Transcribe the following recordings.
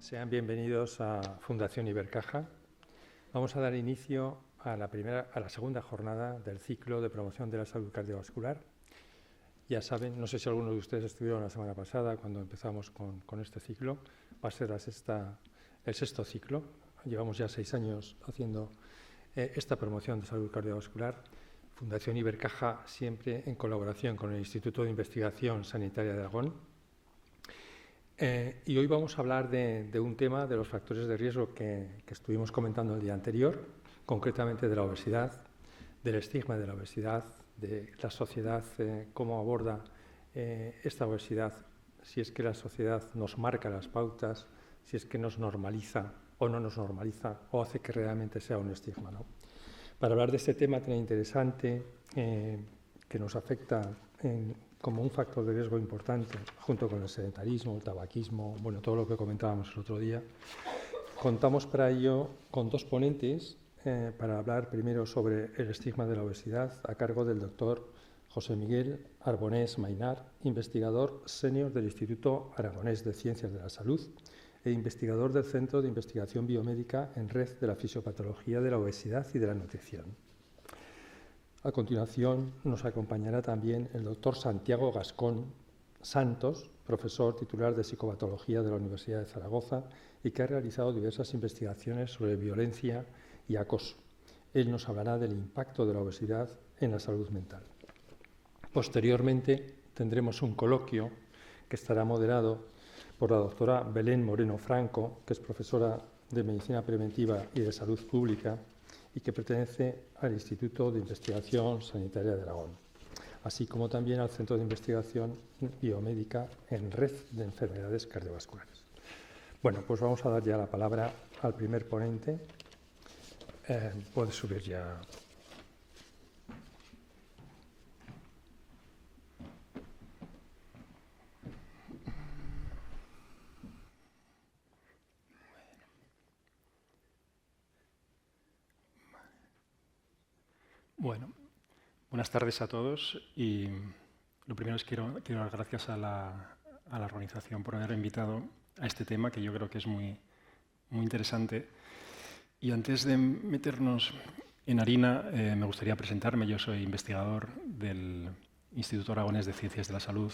Sean bienvenidos a Fundación Ibercaja. Vamos a dar inicio a la segunda jornada del ciclo de promoción de la salud cardiovascular. Ya saben, no sé si algunos de ustedes estuvieron la semana pasada cuando empezamos con este ciclo. Va a ser el sexto ciclo. Llevamos ya 6 años haciendo esta promoción de salud cardiovascular. Fundación Ibercaja, siempre en colaboración con el Instituto de Investigación Sanitaria de Aragón. Y hoy vamos a hablar de un tema de los factores de riesgo que estuvimos comentando el día anterior, concretamente de la obesidad, del estigma de la obesidad, de la sociedad, cómo aborda esta obesidad, si es que la sociedad nos marca las pautas, si es que nos normaliza o no nos normaliza o hace que realmente sea un estigma, ¿no? Para hablar de este tema tan interesante que nos afecta como un factor de riesgo importante, junto con el sedentarismo, el tabaquismo, bueno, todo lo que comentábamos el otro día, contamos para ello con 2 ponentes para hablar primero sobre el estigma de la obesidad, a cargo del doctor José Miguel Arbonés Maynar, investigador senior del Instituto Aragonés de Ciencias de la Salud e investigador del Centro de Investigación Biomédica en Red de la Fisiopatología de la Obesidad y de la Nutrición. A continuación nos acompañará también el doctor Santiago Gascón Santos, profesor titular de Psicopatología de la Universidad de Zaragoza y que ha realizado diversas investigaciones sobre violencia y acoso. Él nos hablará del impacto de la obesidad en la salud mental. Posteriormente tendremos un coloquio que estará moderado por la doctora Belén Moreno Franco, que es profesora de Medicina Preventiva y de Salud Pública y que pertenece al Instituto de Investigación Sanitaria de Aragón, así como también al Centro de Investigación Biomédica en Red de Enfermedades Cardiovasculares. Bueno, pues vamos a dar ya la palabra al primer ponente. Puedes subir ya. Bueno, buenas tardes a todos y lo primero es quiero dar gracias a la organización por haber invitado a este tema que yo creo que es muy interesante. Y antes de meternos en harina, me gustaría presentarme. Yo soy investigador del Instituto Aragonés de Ciencias de la Salud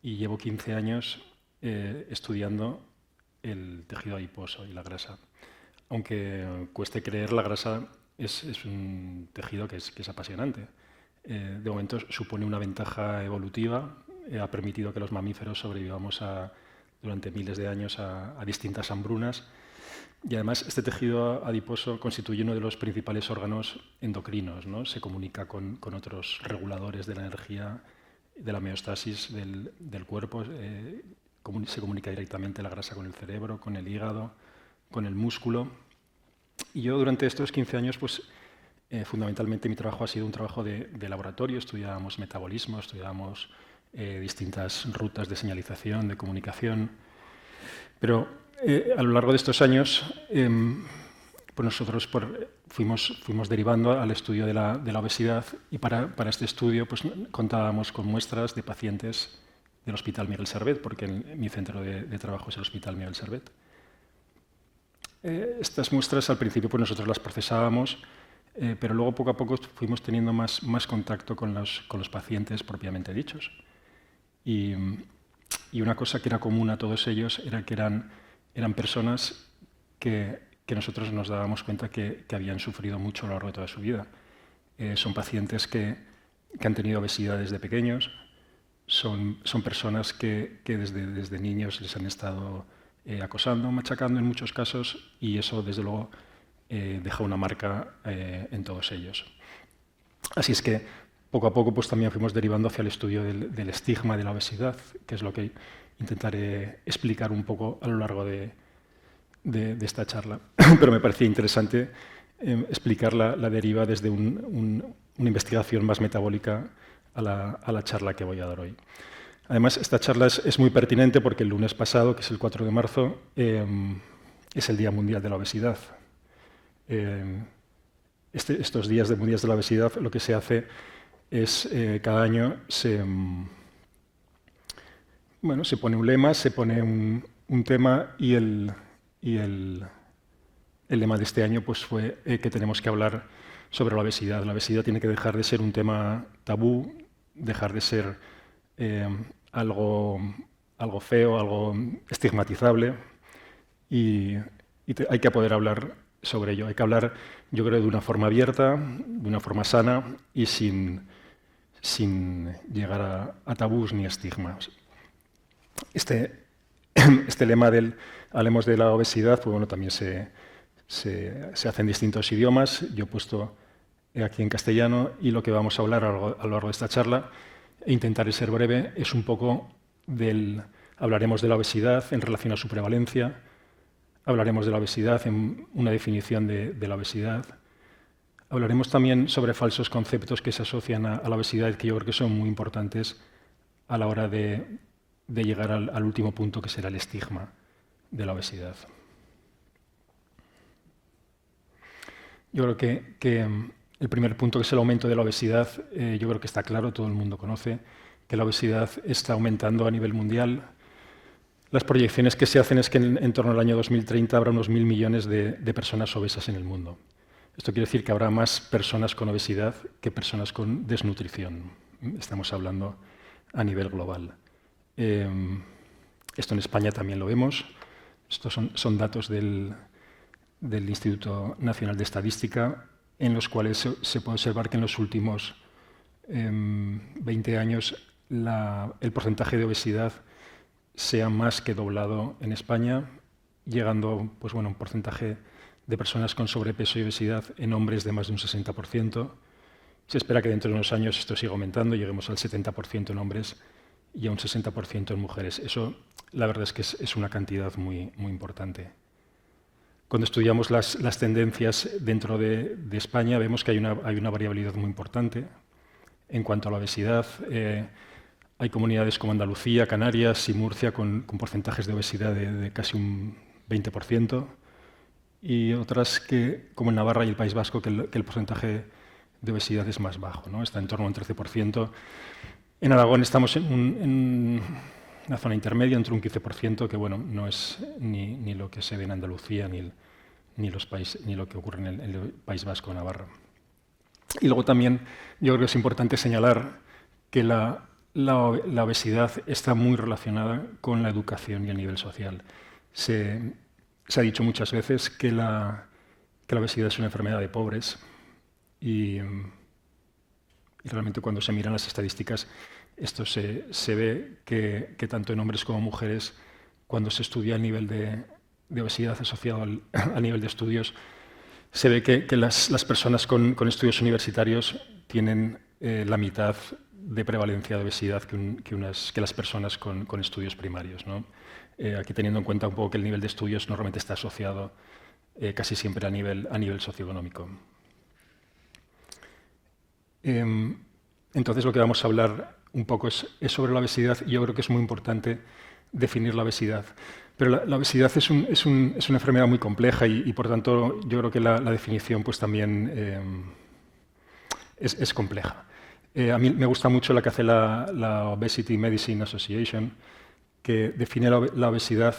y llevo 15 años estudiando el tejido adiposo y la grasa. Aunque cueste creer, la grasa es un tejido que es apasionante. De momento supone una ventaja evolutiva, ha permitido que los mamíferos sobrevivamos durante miles de años a distintas hambrunas y además este tejido adiposo constituye uno de los principales órganos endocrinos, ¿no? Se comunica con otros reguladores de la energía, de la homeostasis del cuerpo, se comunica directamente la grasa con el cerebro, con el hígado, con el músculo. Y yo durante estos 15 años, pues, fundamentalmente mi trabajo ha sido un trabajo de laboratorio. Estudiábamos metabolismo, estudiábamos distintas rutas de señalización, de comunicación. Pero a lo largo de estos años, pues nosotros fuimos derivando al estudio de la obesidad y para este estudio pues, contábamos con muestras de pacientes del Hospital Miguel Servet, porque mi centro de trabajo es el Hospital Miguel Servet. Estas muestras al principio pues nosotros las procesábamos, pero luego poco a poco fuimos teniendo más contacto con los pacientes propiamente dichos. Y una cosa que era común a todos ellos era que eran personas que nosotros nos dábamos cuenta que habían sufrido mucho a lo largo de toda su vida. Son pacientes que han tenido obesidad desde pequeños, son personas que desde niños les han estado acosando, machacando en muchos casos, y eso desde luego deja una marca en todos ellos. Así es que poco a poco pues, también fuimos derivando hacia el estudio del estigma de la obesidad, que es lo que intentaré explicar un poco a lo largo de esta charla. Pero me parecía interesante explicar la deriva desde una investigación más metabólica a la charla que voy a dar hoy. Además, esta charla es muy pertinente porque el lunes pasado, que es el 4 de marzo, es el Día Mundial de la Obesidad. Estos días mundiales de la obesidad, lo que se hace es, cada año se pone un lema, se pone un tema y el y el lema de este año pues, fue que tenemos que hablar sobre la obesidad. La obesidad tiene que dejar de ser un tema tabú, dejar de ser algo feo, algo estigmatizable, y hay que poder hablar sobre ello. Hay que hablar, yo creo, de una forma abierta, de una forma sana y sin llegar a tabús ni estigmas. Este lema del hablemos de la obesidad, pues bueno, también se hace en distintos idiomas. Yo he puesto aquí en castellano, y lo que vamos a hablar a lo largo de esta charla, e intentaré ser breve, es un poco hablaremos de la obesidad en relación a su prevalencia, hablaremos de la obesidad en una definición de la obesidad, hablaremos también sobre falsos conceptos que se asocian a la obesidad, que yo creo que son muy importantes a la hora de llegar al último punto, que será el estigma de la obesidad. Yo creo que el primer punto, que es el aumento de la obesidad, yo creo que está claro, todo el mundo conoce que la obesidad está aumentando a nivel mundial. Las proyecciones que se hacen es que en torno al año 2030 habrá unos 1.000 millones de personas obesas en el mundo. Esto quiere decir que habrá más personas con obesidad que personas con desnutrición. Estamos hablando a nivel global. Esto en España también lo vemos. Estos son datos del Instituto Nacional de Estadística, en los cuales se puede observar que en los últimos 20 años el porcentaje de obesidad se ha más que doblado en España, llegando pues, bueno, a un porcentaje de personas con sobrepeso y obesidad en hombres de más de un 60%. Se espera que dentro de unos años esto siga aumentando, lleguemos al 70% en hombres y a un 60% en mujeres. Eso, la verdad es que es una cantidad muy, muy importante. Cuando estudiamos las tendencias dentro de España, vemos que hay una variabilidad muy importante en cuanto a la obesidad. Hay comunidades como Andalucía, Canarias y Murcia con porcentajes de obesidad de casi un 20%, y otras como en Navarra y el País Vasco, que el porcentaje de obesidad es más bajo, ¿no? Está en torno a un 13%. En Aragón estamos en una zona intermedia, entre un 15%, que bueno, no es ni lo que se ve en Andalucía ni lo que ocurre en el País Vasco o Navarra. Y luego también yo creo que es importante señalar que la obesidad está muy relacionada con la educación y el nivel social. Se ha dicho muchas veces que la obesidad es una enfermedad de pobres, y realmente cuando se miran las estadísticas esto se ve que tanto en hombres como mujeres, cuando se estudia el nivel de obesidad asociado al nivel de estudios, se ve que las personas con estudios universitarios tienen la mitad de prevalencia de obesidad que las personas con estudios primarios, ¿no? Aquí teniendo en cuenta un poco que el nivel de estudios normalmente está asociado casi siempre a nivel socioeconómico. Entonces lo que vamos a hablar un poco es sobre la obesidad, y yo creo que es muy importante definir la obesidad. Pero la obesidad es una enfermedad muy compleja y por tanto yo creo que la definición pues también es compleja. A mí me gusta mucho la que hace la Obesity Medicine Association, que define la obesidad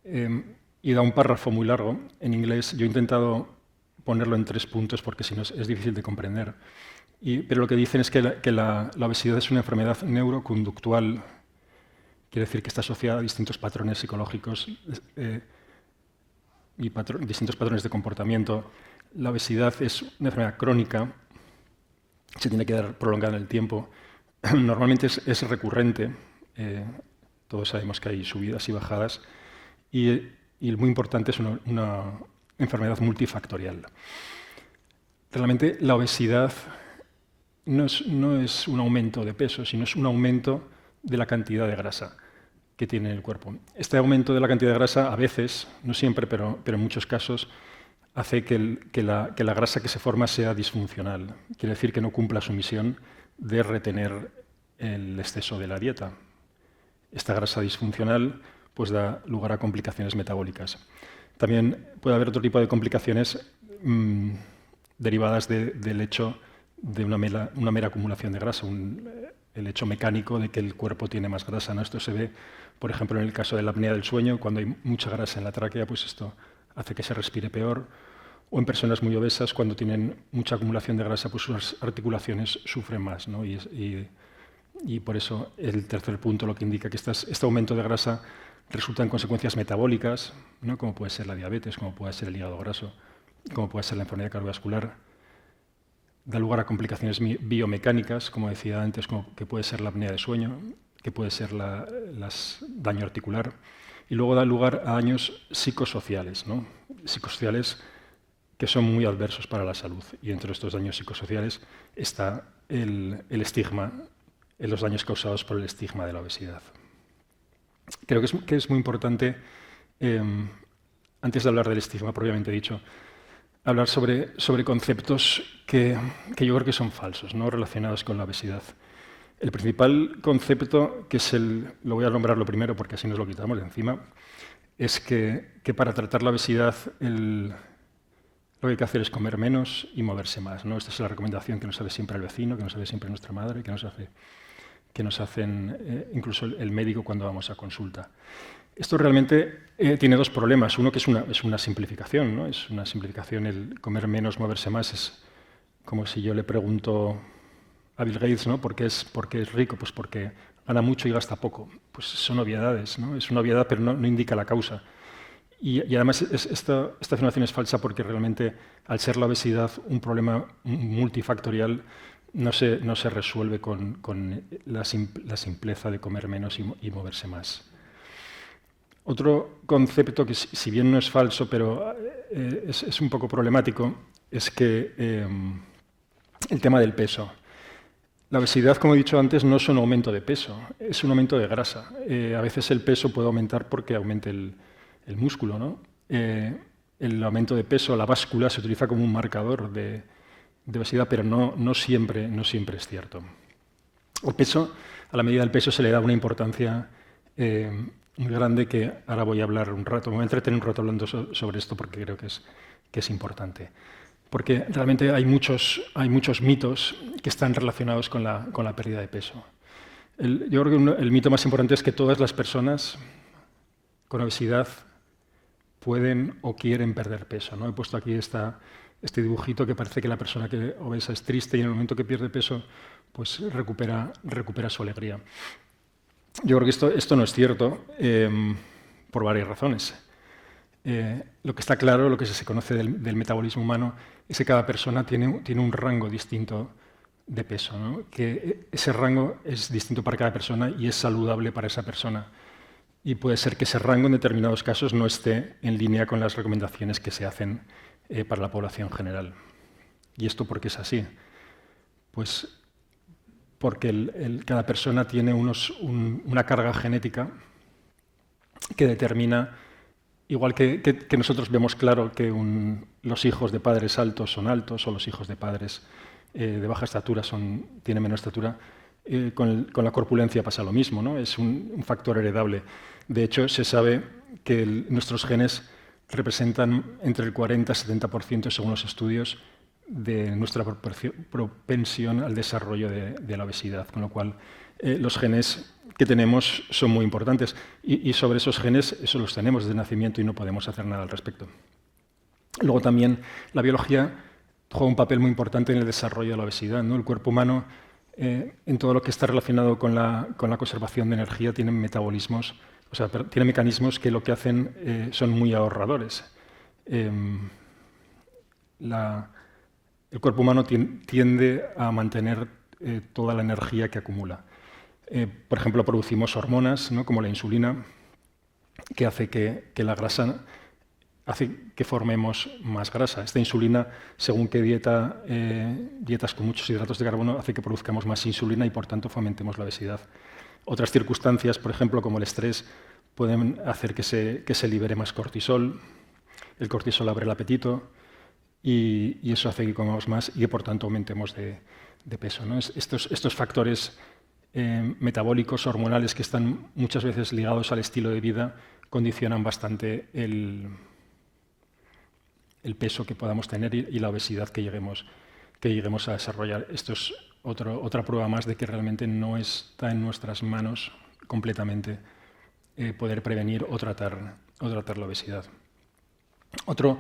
y da un párrafo muy largo en inglés. Yo he intentado ponerlo en 3 puntos porque si no es difícil de comprender. Pero lo que dicen es que la obesidad es una enfermedad neuroconductual. Quiere decir que está asociada a distintos patrones psicológicos y distintos patrones de comportamiento. La obesidad es una enfermedad crónica, se tiene que dar prolongada en el tiempo. Normalmente es recurrente, todos sabemos que hay subidas y bajadas, y muy importante es una enfermedad multifactorial. Realmente la obesidad no es un aumento de peso, sino es un aumento de la cantidad de grasa que tiene el cuerpo. Este aumento de la cantidad de grasa a veces, no siempre, pero en muchos casos, hace que la grasa que se forma sea disfuncional. Quiere decir que no cumpla su misión de retener el exceso de la dieta. Esta grasa disfuncional pues, da lugar a complicaciones metabólicas. También puede haber otro tipo de complicaciones derivadas del hecho de una mera acumulación de grasa, el hecho mecánico de que el cuerpo tiene más grasa, ¿no? Esto se ve, por ejemplo, en el caso de la apnea del sueño, cuando hay mucha grasa en la tráquea, pues esto hace que se respire peor. O en personas muy obesas, cuando tienen mucha acumulación de grasa, pues sus articulaciones sufren más, ¿no? Y por eso el tercer punto lo que indica que este aumento de grasa resulta en consecuencias metabólicas, ¿no? Como puede ser la diabetes, como puede ser el hígado graso, como puede ser la enfermedad cardiovascular. Da lugar a complicaciones biomecánicas, como decía antes, como que puede ser la apnea de sueño, que puede ser daño articular. Y luego da lugar a daños psicosociales, ¿no? Psicosociales que son muy adversos para la salud. Y entre estos daños psicosociales está el estigma, los daños causados por el estigma de la obesidad. Creo que es muy importante, antes de hablar del estigma propiamente dicho, hablar sobre conceptos que yo creo que son falsos, ¿no? Relacionados con la obesidad. El principal concepto, que es lo voy a nombrarlo primero porque así nos lo quitamos de encima, es que para tratar la obesidad lo que hay que hacer es comer menos y moverse más, ¿no? Esta es la recomendación que nos hace siempre el vecino, que nos hace siempre nuestra madre, que nos hacen incluso el médico cuando vamos a consulta. Esto realmente tiene dos problemas. Uno, que es una simplificación, ¿no? Es una simplificación. El comer menos, moverse más, es como si yo le pregunto a Bill Gates, ¿no? ¿Por qué es rico? Pues porque gana mucho y gasta poco. Pues son obviedades, ¿no? Es una obviedad, pero no indica la causa. Y además esta afirmación es falsa porque realmente, al ser la obesidad un problema multifactorial, no se resuelve con la simpleza de comer menos y moverse más. Otro concepto que, si bien no es falso, pero es un poco problemático, es que el tema del peso. La obesidad, como he dicho antes, no es un aumento de peso, es un aumento de grasa. A veces el peso puede aumentar porque aumente el músculo, ¿no? El aumento de peso, la báscula, se utiliza como un marcador de obesidad, pero no siempre es cierto. El peso, a la medida del peso se le da una importancia muy grande, que ahora voy a hablar un rato. Me voy a entretener un rato hablando sobre esto porque creo que es importante. Porque realmente hay muchos mitos que están relacionados con la pérdida de peso. Yo creo que el mito más importante es que todas las personas con obesidad pueden o quieren perder peso, ¿no? He puesto aquí este dibujito que parece que la persona que obesa es triste y en el momento que pierde peso pues recupera su alegría. Yo creo que esto no es cierto por varias razones. Lo que está claro, lo que se conoce del metabolismo humano, es que cada persona tiene un rango distinto de peso, ¿no? Que ese rango es distinto para cada persona y es saludable para esa persona. Y puede ser que ese rango en determinados casos no esté en línea con las recomendaciones que se hacen para la población general. ¿Y esto por qué es así? Pues porque cada persona tiene una carga genética que determina, igual que nosotros vemos claro que los hijos de padres altos son altos o los hijos de padres de baja estatura tienen menor estatura, con la corpulencia pasa lo mismo, ¿no? Es un factor heredable. De hecho, se sabe que nuestros genes representan entre el 40 y 70%, según los estudios, de nuestra propensión al desarrollo de la obesidad, con lo cual los genes que tenemos son muy importantes y sobre esos genes, eso los tenemos desde nacimiento y no podemos hacer nada al respecto. Luego también la biología juega un papel muy importante en el desarrollo de la obesidad, ¿no? El cuerpo humano, en todo lo que está relacionado con la conservación de energía, tiene metabolismos, o sea, tiene mecanismos que lo que hacen son muy ahorradores. El cuerpo humano tiende a mantener toda la energía que acumula. Por ejemplo, producimos hormonas, ¿no? Como la insulina, que hace que la grasa hace que formemos más grasa. Esta insulina, según qué dietas con muchos hidratos de carbono, hace que produzcamos más insulina y por tanto fomentemos la obesidad. Otras circunstancias, por ejemplo, como el estrés, pueden hacer que se libere más cortisol. El cortisol abre el apetito y eso hace que comamos más y que por tanto aumentemos de peso, ¿no? Estos factores metabólicos, hormonales, que están muchas veces ligados al estilo de vida, condicionan bastante el peso que podamos tener y la obesidad que lleguemos a desarrollar. Esto es otra prueba más de que realmente no está en nuestras manos completamente poder prevenir o tratar la obesidad. Otro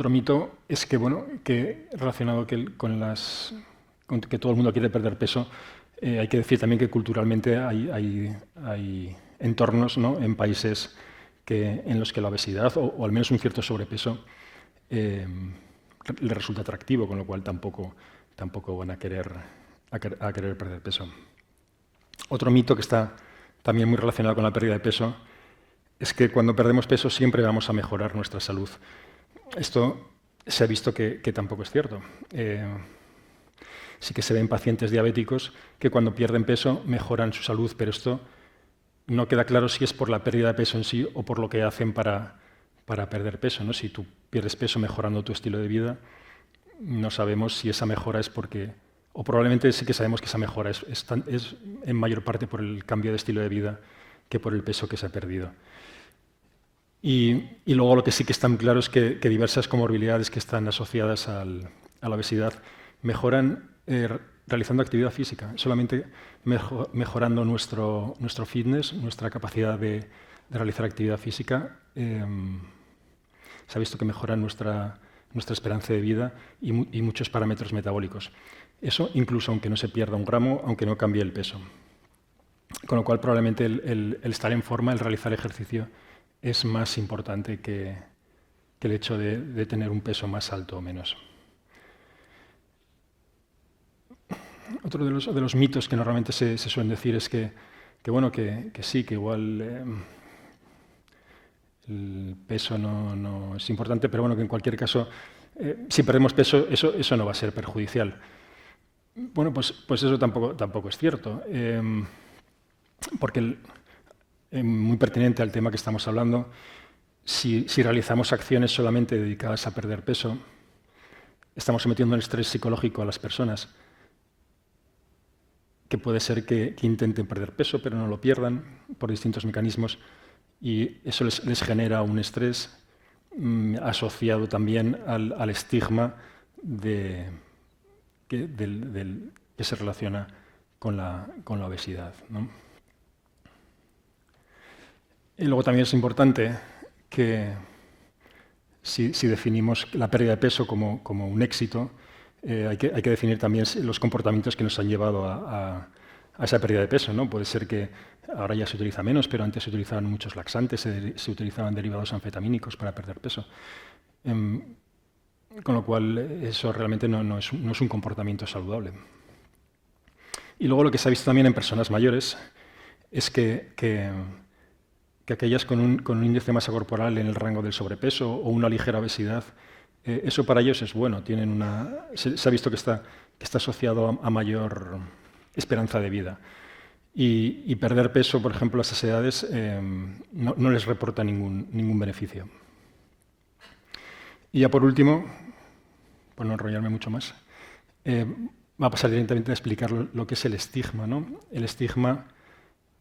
mito es que, que relacionado con que todo el mundo quiere perder peso, hay que decir también que culturalmente hay entornos, ¿no?, en países en los que la obesidad o al menos un cierto sobrepeso le resulta atractivo, con lo cual tampoco van a querer perder peso. Otro mito que está también muy relacionado con la pérdida de peso es que cuando perdemos peso siempre vamos a mejorar nuestra salud. Esto se ha visto que tampoco es cierto. Sí que se ven pacientes diabéticos que cuando pierden peso mejoran su salud, pero esto no queda claro si es por la pérdida de peso en sí o por lo que hacen para perder peso, ¿no? Si tú pierdes peso mejorando tu estilo de vida, no sabemos si esa mejora es porque... O probablemente sí que sabemos que esa mejora es en mayor parte por el cambio de estilo de vida que por el peso que se ha perdido. Y luego lo que sí que está muy claro es que diversas comorbilidades que están asociadas a la obesidad mejoran realizando actividad física. Solamente mejorando nuestro fitness, nuestra capacidad de realizar actividad física, se ha visto que mejora nuestra esperanza de vida y muchos parámetros metabólicos. Eso incluso aunque no se pierda un gramo, aunque no cambie el peso. Con lo cual probablemente el estar en forma, el realizar ejercicio, es más importante que el hecho de tener un peso más alto o menos. Otro de los mitos que normalmente se suelen decir es que sí, que igual el peso no es importante, pero bueno, que en cualquier caso, si perdemos peso, eso no va a ser perjudicial. Bueno, pues eso tampoco es cierto, porque muy pertinente al tema que estamos hablando, si realizamos acciones solamente dedicadas a perder peso, estamos sometiendo el estrés psicológico a las personas, que puede ser que intenten perder peso, pero no lo pierdan por distintos mecanismos, y eso les genera un estrés asociado también al estigma que se relaciona con la obesidad, ¿no? Y luego también es importante que si definimos la pérdida de peso como un éxito, hay que definir también los comportamientos que nos han llevado a esa pérdida de peso, ¿no? Puede ser que ahora ya se utiliza menos, pero antes se utilizaban muchos laxantes, se utilizaban derivados anfetamínicos para perder peso. Con lo cual, eso realmente no es un comportamiento saludable. Y luego lo que se ha visto también en personas mayores es que aquellas con un índice de masa corporal en el rango del sobrepeso o una ligera obesidad, eso para ellos es bueno. Se ha visto que está asociado a mayor esperanza de vida. Y perder peso, por ejemplo, a esas edades no les reporta ningún beneficio. Y ya por último, por no enrollarme mucho más, va a pasar directamente a explicar lo que es el estigma, ¿no? El estigma,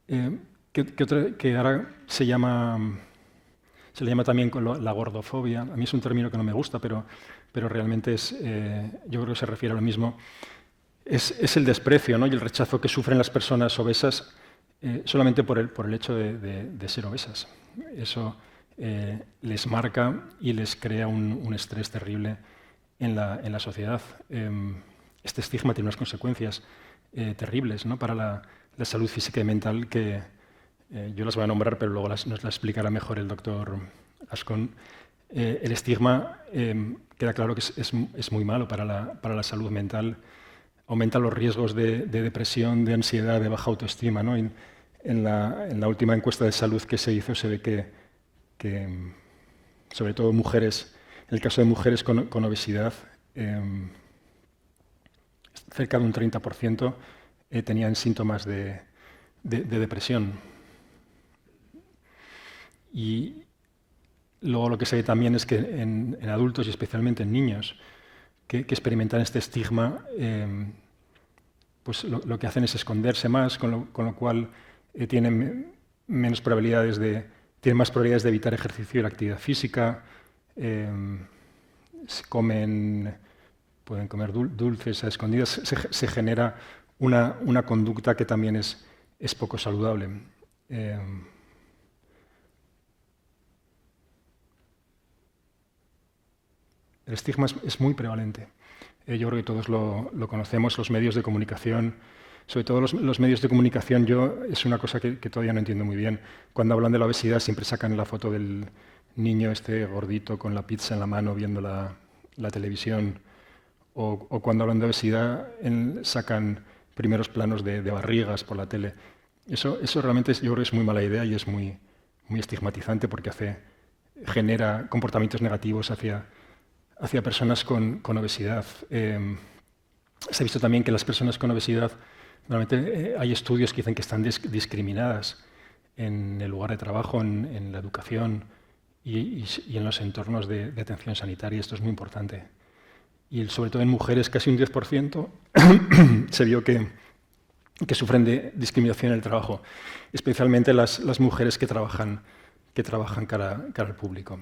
que ahora se le llama también la gordofobia. A mí es un término que no me gusta, pero realmente yo creo que se refiere a lo mismo. Es el desprecio, ¿no?, y el rechazo que sufren las personas obesas solamente por el hecho de ser obesas. Eso les marca y les crea un estrés terrible en la sociedad. Este estigma tiene unas consecuencias terribles, ¿no?, para la salud física y mental que yo las voy a nombrar, pero luego nos las explicará mejor el doctor Ascon. El estigma queda claro que es muy malo para la salud mental. Aumenta los riesgos de depresión, de ansiedad, de baja autoestima, ¿no? En la última encuesta de salud que se hizo se ve que sobre todo mujeres, en el caso de mujeres con obesidad, cerca de un 30% tenían síntomas de depresión. Y luego lo que se ve también es que en adultos y especialmente en niños que experimentan este estigma, pues lo que hacen es esconderse más, con lo cual tienen más probabilidades de evitar ejercicio y la actividad física, comen pueden comer dulces a escondidas, se genera una conducta que también es poco saludable. El estigma es muy prevalente. Yo creo que todos lo conocemos, los medios de comunicación, sobre todo los medios de comunicación, es una cosa que todavía no entiendo muy bien. Cuando hablan de la obesidad siempre sacan la foto del niño este gordito con la pizza en la mano viendo la televisión, o cuando hablan de obesidad sacan primeros planos de barrigas por la tele. Eso realmente yo creo que es muy mala idea y es muy estigmatizante porque genera comportamientos negativos hacia personas con obesidad. Se ha visto también que las personas con obesidad, normalmente hay estudios que dicen que están discriminadas en el lugar de trabajo, en la educación y en los entornos de atención sanitaria. Esto es muy importante. Y sobre todo en mujeres, casi un 10% se vio que sufren de discriminación en el trabajo, especialmente las mujeres que trabajan cara al público.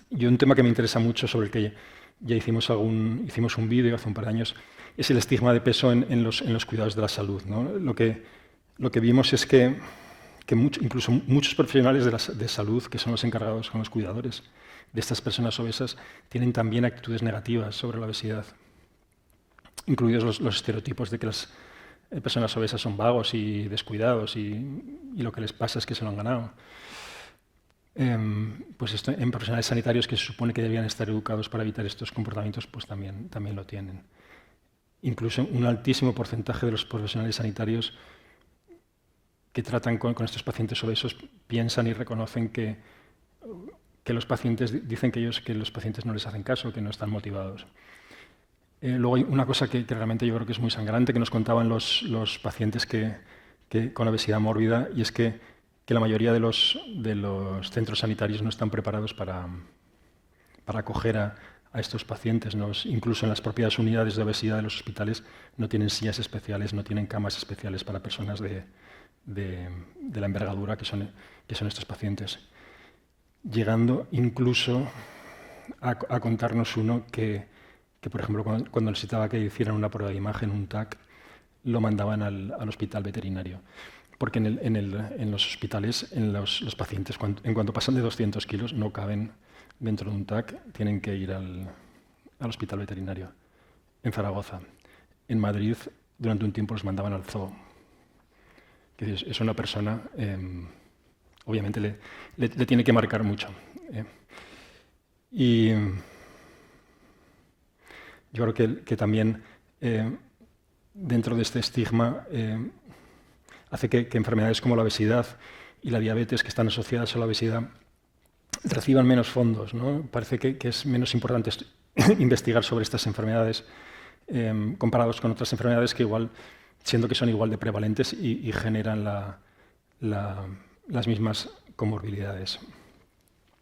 Y un tema que me interesa mucho, sobre el que ya hicimos un vídeo hace un par de años, es el estigma de peso en los cuidados de la salud, ¿no? Lo que vimos es que incluso muchos profesionales de salud, que son los encargados, son los cuidadores de estas personas obesas, tienen también actitudes negativas sobre la obesidad, incluidos los estereotipos de que las personas obesas son vagos y descuidados y lo que les pasa es que se lo han ganado. Pues esto, en profesionales sanitarios que se supone que deberían estar educados para evitar estos comportamientos, pues también lo tienen. Incluso un altísimo porcentaje de los profesionales sanitarios que tratan con estos pacientes obesos piensan y reconocen que los pacientes dicen que los pacientes no les hacen caso, que no están motivados. Luego hay una cosa que realmente yo creo que es muy sangrante, que nos contaban los pacientes con obesidad mórbida, y es que la mayoría de los centros sanitarios no están preparados para acoger a estos pacientes. Incluso en las propias unidades de obesidad de los hospitales no tienen sillas especiales, no tienen camas especiales para personas de la envergadura que son estos pacientes. Llegando incluso a contarnos uno que por ejemplo, cuando necesitaba que hicieran una prueba de imagen, un TAC, lo mandaban al hospital veterinario. Porque en los hospitales, los pacientes, en cuanto pasan de 200 kilos, no caben dentro de un TAC, tienen que ir al hospital veterinario. En Zaragoza. En Madrid, durante un tiempo los mandaban al zoo. Que es una persona, obviamente le tiene que marcar mucho. Y yo creo que también dentro de este estigma hace que enfermedades como la obesidad y la diabetes, que están asociadas a la obesidad, reciban menos fondos, ¿no? Parece que es menos importante investigar sobre estas enfermedades comparados con otras enfermedades que igual, siendo que son igual de prevalentes y generan las mismas comorbilidades.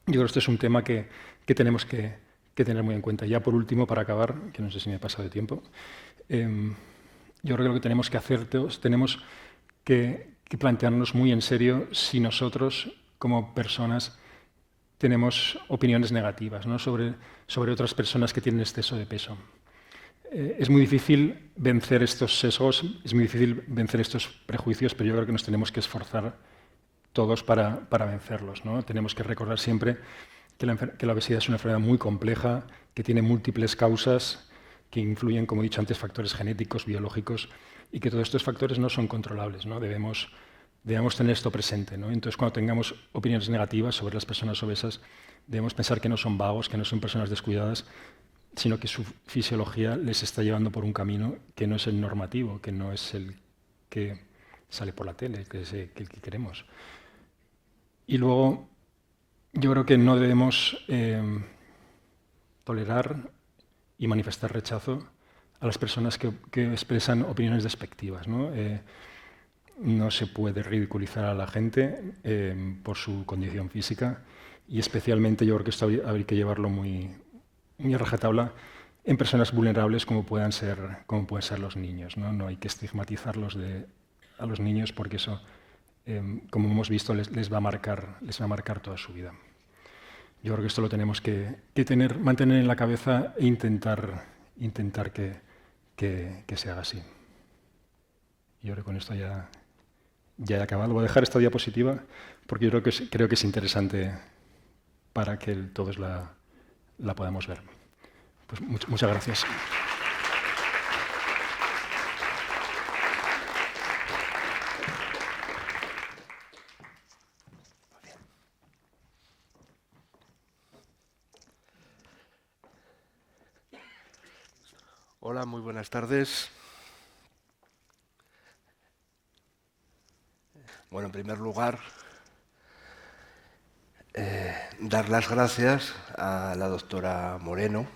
Yo creo que este es un tema que tenemos que tener muy en cuenta. Ya por último, para acabar, que no sé si me he pasado de tiempo, yo creo que lo que tenemos que hacer tenemos que plantearnos muy en serio si nosotros, como personas, tenemos opiniones negativas, ¿no? sobre otras personas que tienen exceso de peso. Es muy difícil vencer estos sesgos, es muy difícil vencer estos prejuicios, pero yo creo que nos tenemos que esforzar todos para vencerlos, ¿no? Tenemos que recordar siempre que la obesidad es una enfermedad muy compleja, que tiene múltiples causas, que influyen, como he dicho antes, factores genéticos, biológicos, y que todos estos factores no son controlables, ¿no? Debemos tener esto presente, ¿no? Entonces, cuando tengamos opiniones negativas sobre las personas obesas, debemos pensar que no son vagos, que no son personas descuidadas, sino que su fisiología les está llevando por un camino que no es el normativo, que no es el que sale por la tele, que es el que queremos. Y luego, yo creo que no debemos tolerar y manifestar rechazo a las personas que expresan opiniones despectivas, ¿no? No se puede ridiculizar a la gente por su condición física, y especialmente yo creo que esto habría que llevarlo muy a rajatabla en personas vulnerables como pueden ser los niños, ¿no? No hay que estigmatizarlos a los niños, porque eso, como hemos visto, les va a marcar toda su vida. Yo creo que esto lo tenemos que mantener en la cabeza e intentar que se haga así. Yo creo que con esto ya he acabado. Voy a dejar esta diapositiva porque yo creo que es interesante para que todos la podamos ver. Pues muchas gracias. Hola, muy buenas tardes. Bueno, en primer lugar, dar las gracias a la doctora Moreno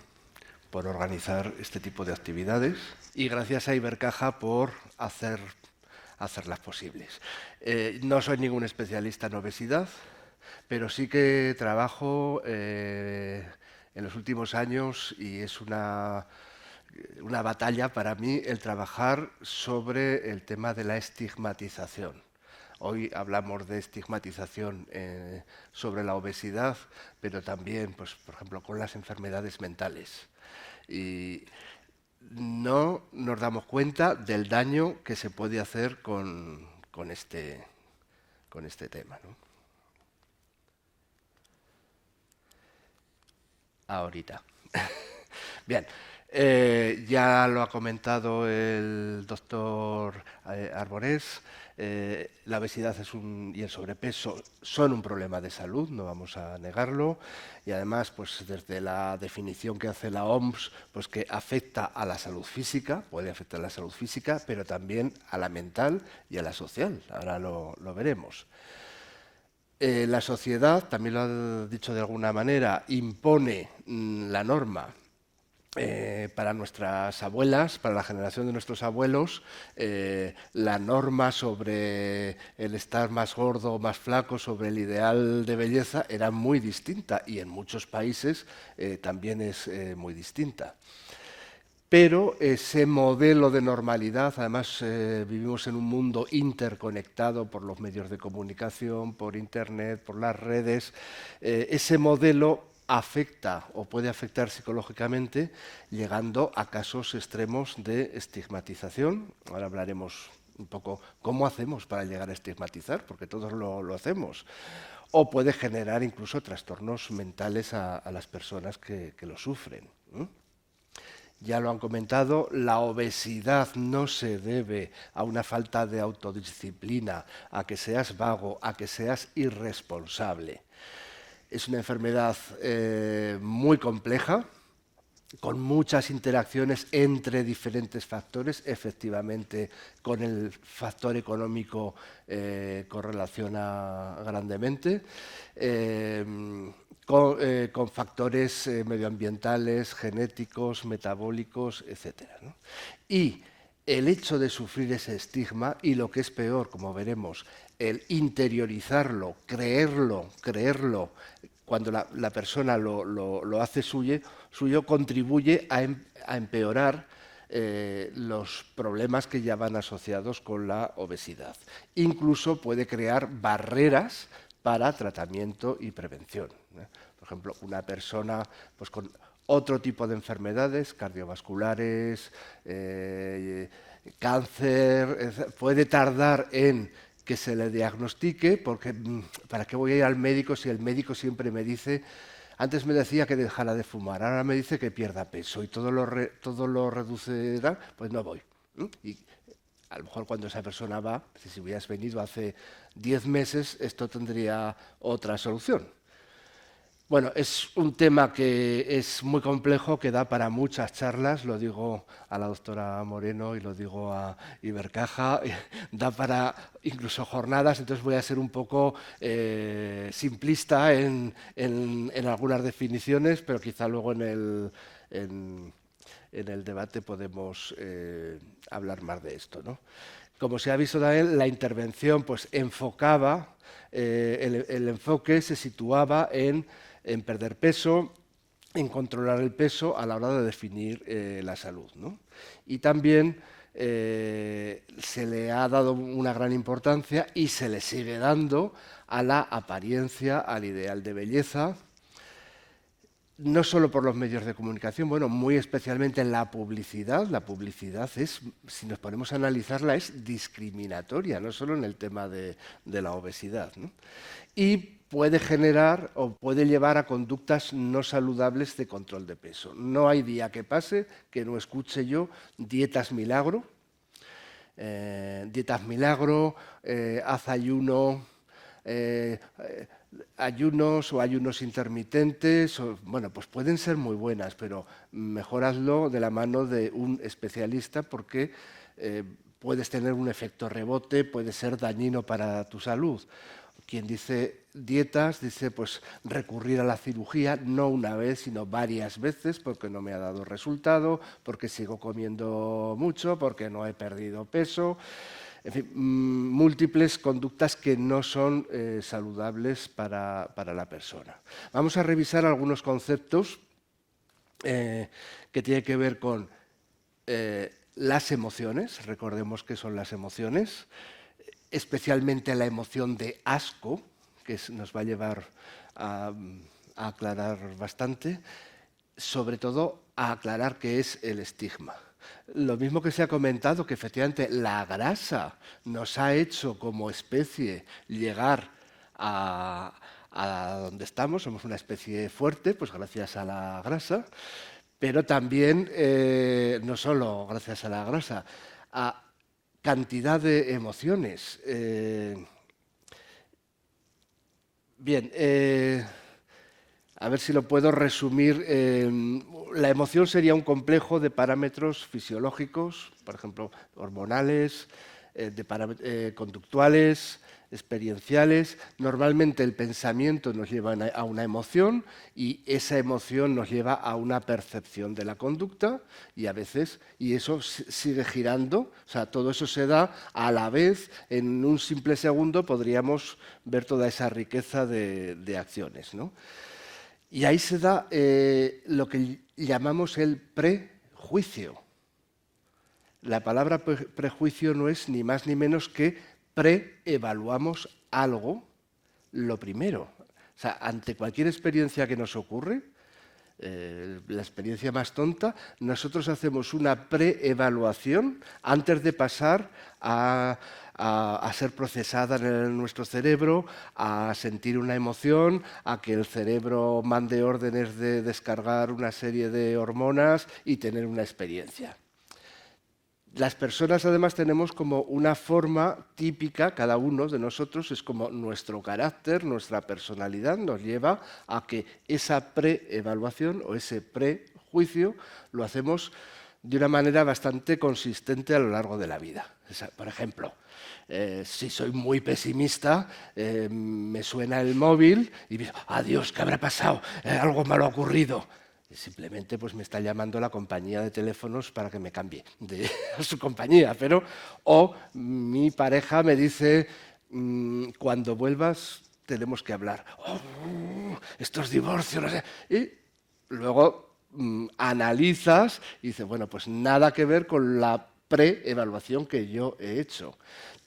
por organizar este tipo de actividades y gracias a Ibercaja por hacerlas posibles. No soy ningún especialista en obesidad, pero sí que trabajo en los últimos años y es una batalla para mí el trabajar sobre el tema de la estigmatización. Hoy hablamos de estigmatización sobre la obesidad, pero también, pues, por ejemplo, con las enfermedades mentales. Y no nos damos cuenta del daño que se puede hacer con este tema, ¿no? Ahorita. Bien. Ya lo ha comentado el doctor Arbonés, la obesidad y el sobrepeso son un problema de salud, no vamos a negarlo, y además, pues desde la definición que hace la OMS, pues que afecta a la salud física, puede afectar a la salud física, pero también a la mental y a la social, ahora lo veremos. La sociedad, también lo ha dicho de alguna manera, impone la norma para nuestras abuelas, para la generación de nuestros abuelos, la norma sobre el estar más gordo o más flaco, sobre el ideal de belleza, era muy distinta y en muchos países también es muy distinta. Pero ese modelo de normalidad, además vivimos en un mundo interconectado por los medios de comunicación, por Internet, por las redes, ese modelo afecta o puede afectar psicológicamente, llegando a casos extremos de estigmatización. Ahora hablaremos un poco cómo hacemos para llegar a estigmatizar, porque todos lo hacemos. O puede generar incluso trastornos mentales a las personas que lo sufren. Ya lo han comentado, la obesidad no se debe a una falta de autodisciplina, a que seas vago, a que seas irresponsable. Es una enfermedad muy compleja, con muchas interacciones entre diferentes factores. Efectivamente, con el factor económico correlaciona grandemente. Con factores medioambientales, genéticos, metabólicos, etc., ¿no? Y el hecho de sufrir ese estigma y lo que es peor, como veremos, el interiorizarlo, creerlo, cuando la persona lo hace suyo, contribuye a empeorar los problemas que ya van asociados con la obesidad. Incluso puede crear barreras para tratamiento y prevención. Por ejemplo, una persona pues, con otro tipo de enfermedades cardiovasculares, cáncer, puede tardar en que se le diagnostique, porque ¿para qué voy a ir al médico si el médico siempre me dice, antes me decía que dejara de fumar, ahora me dice que pierda peso y todo lo reducirá, pues no voy. Y a lo mejor cuando esa persona va, si hubieras venido hace 10 meses, esto tendría otra solución. Bueno, es un tema que es muy complejo, que da para muchas charlas, lo digo a la doctora Moreno y lo digo a Ibercaja, da para incluso jornadas, entonces voy a ser un poco simplista en algunas definiciones, pero quizá luego en el debate podemos hablar más de esto, ¿no? Como se ha visto también, la intervención pues, enfocaba, el enfoque se situaba en perder peso, en controlar el peso a la hora de definir la salud, ¿no? Y también se le ha dado una gran importancia y se le sigue dando a la apariencia, al ideal de belleza, no solo por los medios de comunicación, bueno, muy especialmente en la publicidad. La publicidad es, si nos ponemos a analizarla, es discriminatoria, no solo en el tema de la obesidad, ¿no? Y puede generar o puede llevar a conductas no saludables de control de peso. No hay día que pase que no escuche yo dietas milagro, haz ayuno, ayunos o ayunos intermitentes, bueno, pues pueden ser muy buenas, pero mejor hazlo de la mano de un especialista porque puedes tener un efecto rebote, puede ser dañino para tu salud. Quien dice dietas, dice pues recurrir a la cirugía, no una vez, sino varias veces, porque no me ha dado resultado, porque sigo comiendo mucho, porque no he perdido peso. En fin, múltiples conductas que no son saludables para la persona. Vamos a revisar algunos conceptos que tienen que ver con las emociones. Recordemos qué son las emociones, especialmente la emoción de asco, que nos va a llevar a aclarar bastante, sobre todo a aclarar qué es el estigma. Lo mismo que se ha comentado, que efectivamente la grasa nos ha hecho como especie llegar a donde estamos, somos una especie fuerte, pues gracias a la grasa, pero también, no solo gracias a la grasa, a cantidad de emociones. Bien, a ver si lo puedo resumir. La emoción sería un complejo de parámetros fisiológicos, por ejemplo, hormonales, conductuales, experienciales. Normalmente el pensamiento nos lleva a una emoción y esa emoción nos lleva a una percepción de la conducta y a veces, y eso sigue girando, o sea, todo eso se da a la vez, en un simple segundo podríamos ver toda esa riqueza de acciones, ¿no? Y ahí se da lo que llamamos el prejuicio. La palabra prejuicio no es ni más ni menos que preevaluamos algo lo primero. O sea, ante cualquier experiencia que nos ocurre, la experiencia más tonta, nosotros hacemos una preevaluación antes de pasar a ser procesada en nuestro cerebro, a sentir una emoción, a que el cerebro mande órdenes de descargar una serie de hormonas y tener una experiencia. Las personas además tenemos como una forma típica, cada uno de nosotros, es como nuestro carácter, nuestra personalidad nos lleva a que esa preevaluación o ese prejuicio lo hacemos de una manera bastante consistente a lo largo de la vida. Por ejemplo, si soy muy pesimista, me suena el móvil y digo, adiós, ¿qué habrá pasado? Algo malo ha ocurrido. Simplemente pues me está llamando la compañía de teléfonos para que me cambie de su compañía. O mi pareja me dice, cuando vuelvas tenemos que hablar. Estos divorcios, no sé. Y luego analizas y dices, bueno, pues nada que ver con la preevaluación que yo he hecho.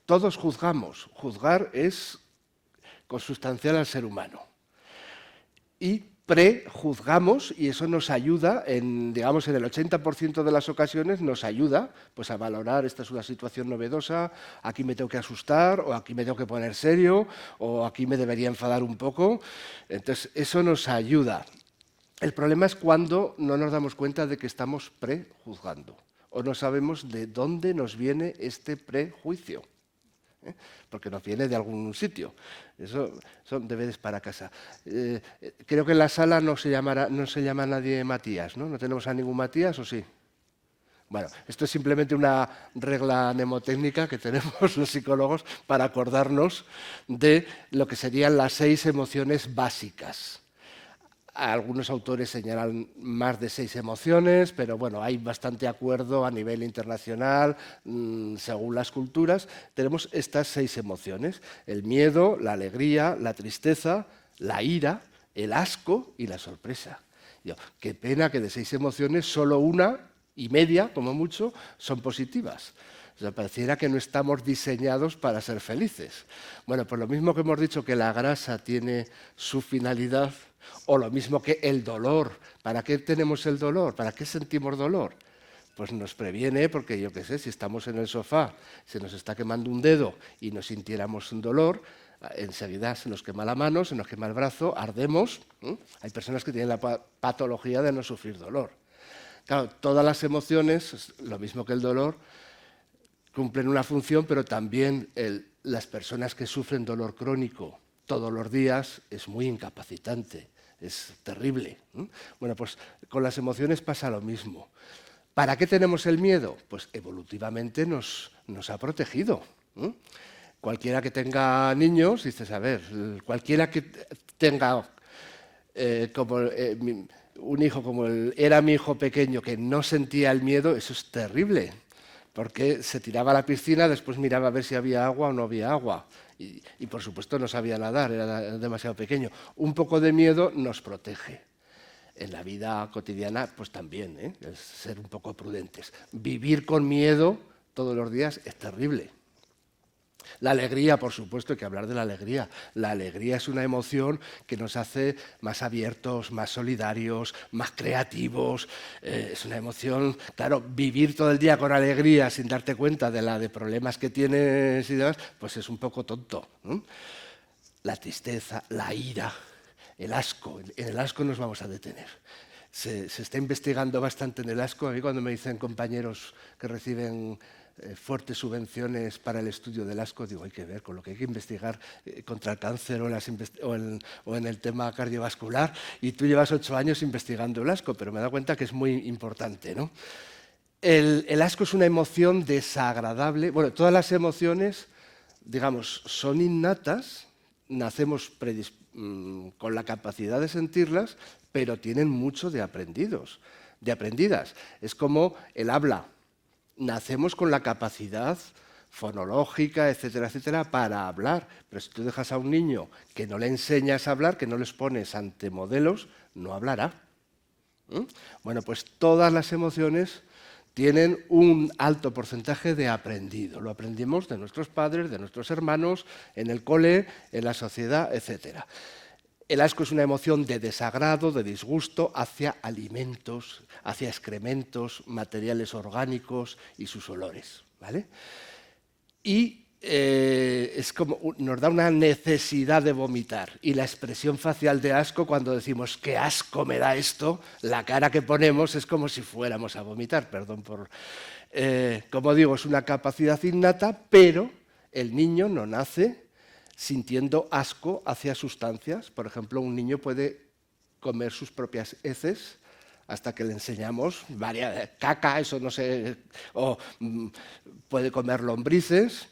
Todos juzgamos. Juzgar es consustancial al ser humano. Y prejuzgamos y eso nos ayuda, digamos, en el 80% de las ocasiones nos ayuda pues, a valorar, esta es una situación novedosa, aquí me tengo que asustar, o aquí me tengo que poner serio, o aquí me debería enfadar un poco. Entonces, eso nos ayuda. El problema es cuando no nos damos cuenta de que estamos prejuzgando o no sabemos de dónde nos viene este prejuicio. Porque nos viene de algún sitio. Eso son deberes para casa. Creo que en la sala no se llama nadie Matías, ¿no? ¿No tenemos a ningún Matías o sí? Bueno, esto es simplemente una regla mnemotécnica que tenemos los psicólogos para acordarnos de lo que serían las 6 emociones básicas. Algunos autores señalan más de 6 emociones, pero bueno, hay bastante acuerdo a nivel internacional, según las culturas. Tenemos estas 6 emociones: el miedo, la alegría, la tristeza, la ira, el asco y la sorpresa. Qué pena que de 6 emociones solo 1,5, como mucho, son positivas. O sea, pareciera que no estamos diseñados para ser felices. Bueno, pues lo mismo que hemos dicho que la grasa tiene su finalidad, O lo mismo que el dolor. ¿Para qué tenemos el dolor? ¿Para qué sentimos dolor? Pues nos previene porque, yo qué sé, si estamos en el sofá, se nos está quemando un dedo y nos sintiéramos un dolor, enseguida se nos quema la mano, se nos quema el brazo, ardemos. Hay personas que tienen la patología de no sufrir dolor. Claro, todas las emociones, lo mismo que el dolor, cumplen una función, pero también las personas que sufren dolor crónico todos los días es muy incapacitante, es terrible. Bueno, pues con las emociones pasa lo mismo. ¿Para qué tenemos el miedo? Pues evolutivamente nos ha protegido. Cualquiera que tenga niños, dices, a ver, cualquiera que tenga un hijo como era mi hijo pequeño, que no sentía el miedo, eso es terrible, porque se tiraba a la piscina, después miraba a ver si había agua o no había agua, y por supuesto no sabía nadar, era demasiado pequeño. Un poco de miedo nos protege. En la vida cotidiana, pues también, es ser un poco prudentes. Vivir con miedo todos los días es terrible. La alegría, por supuesto, hay que hablar de la alegría. La alegría es una emoción que nos hace más abiertos, más solidarios, más creativos. Es una emoción, claro, vivir todo el día con alegría sin darte cuenta de problemas que tienes y demás, pues es un poco tonto. La tristeza, la ira, el asco. En el asco nos vamos a detener. Se está investigando bastante en el asco. A mí cuando me dicen compañeros que reciben fuertes subvenciones para el estudio del asco, digo, hay que ver con lo que hay que investigar contra el cáncer o en el tema cardiovascular, y tú llevas 8 años investigando el asco, pero me he dado cuenta que es muy importante, ¿no? El asco es una emoción desagradable. Bueno, todas las emociones, digamos, son innatas, nacemos con la capacidad de sentirlas, pero tienen mucho de aprendidas. Es como el habla. Nacemos con la capacidad fonológica, etcétera, etcétera, para hablar. Pero si tú dejas a un niño que no le enseñas a hablar, que no les pones ante modelos, no hablará. Bueno, pues todas las emociones tienen un alto porcentaje de aprendido. Lo aprendimos de nuestros padres, de nuestros hermanos, en el cole, en la sociedad, etcétera. El asco es una emoción de desagrado, de disgusto hacia alimentos, hacia excrementos, materiales orgánicos y sus olores, ¿vale? Y es como nos da una necesidad de vomitar. Y la expresión facial de asco, cuando decimos qué asco me da esto, la cara que ponemos es como si fuéramos a vomitar. Perdón por... como digo, es una capacidad innata, pero el niño no nace sintiendo asco hacia sustancias. Por ejemplo, un niño puede comer sus propias heces hasta que le enseñamos caca, eso no sé, o puede comer lombrices.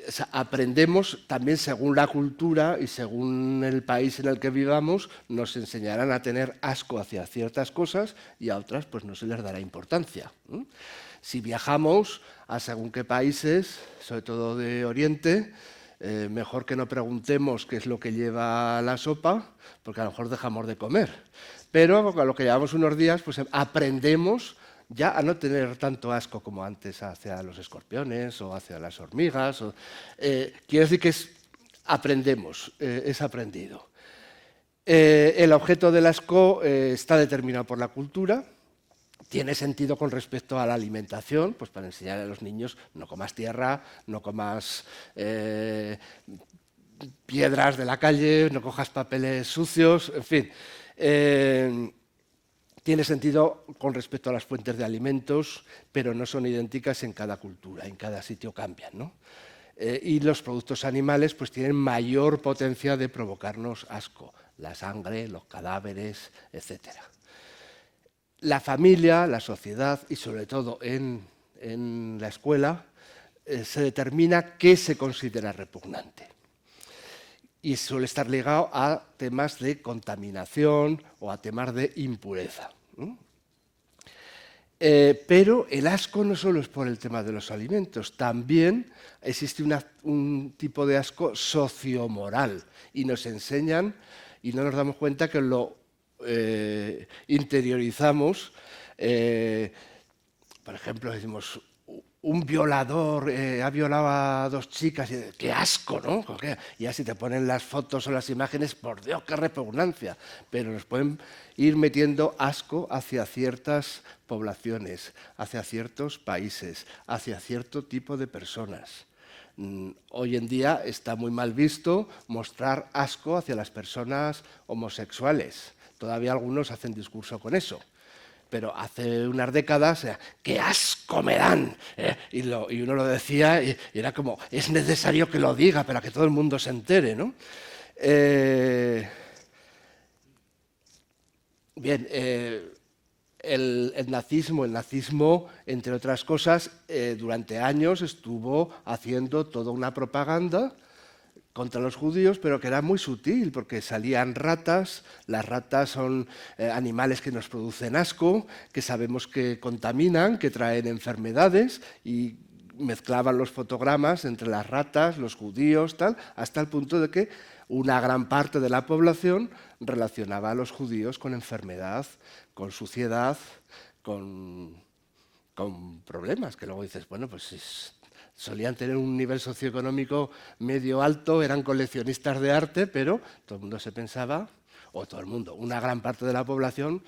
O sea, aprendemos también según la cultura y según el país en el que vivamos, nos enseñarán a tener asco hacia ciertas cosas y a otras pues no se les dará importancia. Si viajamos a según qué países, sobre todo de Oriente, mejor que no preguntemos qué es lo que lleva la sopa, porque a lo mejor dejamos de comer. Pero a lo que llevamos unos días, pues aprendemos ya a no tener tanto asco como antes hacia los escorpiones o hacia las hormigas. Quiero decir que aprendemos, es aprendido. El objeto del asco está determinado por la cultura. Tiene sentido con respecto a la alimentación, pues para enseñar a los niños no comas tierra, no comas piedras de la calle, no cojas papeles sucios, en fin. Tiene sentido con respecto a las fuentes de alimentos, pero no son idénticas en cada cultura, en cada sitio cambian, ¿no? Y los productos animales pues tienen mayor potencia de provocarnos asco, la sangre, los cadáveres, etcétera. La familia, la sociedad y sobre todo en la escuela se determina qué se considera repugnante. Y suele estar ligado a temas de contaminación o a temas de impureza. Pero el asco no solo es por el tema de los alimentos, también existe un tipo de asco sociomoral y nos enseñan y no nos damos cuenta que lo interiorizamos. Por ejemplo, decimos un violador ha violado a 2 chicas, y qué asco, ¿no? Y así te ponen las fotos o las imágenes, por Dios, qué repugnancia. Pero nos pueden ir metiendo asco hacia ciertas poblaciones, hacia ciertos países, hacia cierto tipo de personas. Hoy en día está muy mal visto mostrar asco hacia las personas homosexuales. Todavía algunos hacen discurso con eso. Pero hace unas décadas, ¡qué asco me dan! Y uno lo decía y era como, es necesario que lo diga para que todo el mundo se entere, ¿no? Bien, el nazismo, entre otras cosas, durante años estuvo haciendo toda una propaganda contra los judíos, pero que era muy sutil, porque salían ratas. Las ratas son animales que nos producen asco, que sabemos que contaminan, que traen enfermedades, y mezclaban los fotogramas entre las ratas, los judíos, tal, hasta el punto de que una gran parte de la población relacionaba a los judíos con enfermedad, con suciedad, con problemas, que luego dices, bueno, pues solían tener un nivel socioeconómico medio alto, eran coleccionistas de arte, pero todo el mundo se pensaba, o todo el mundo, una gran parte de la población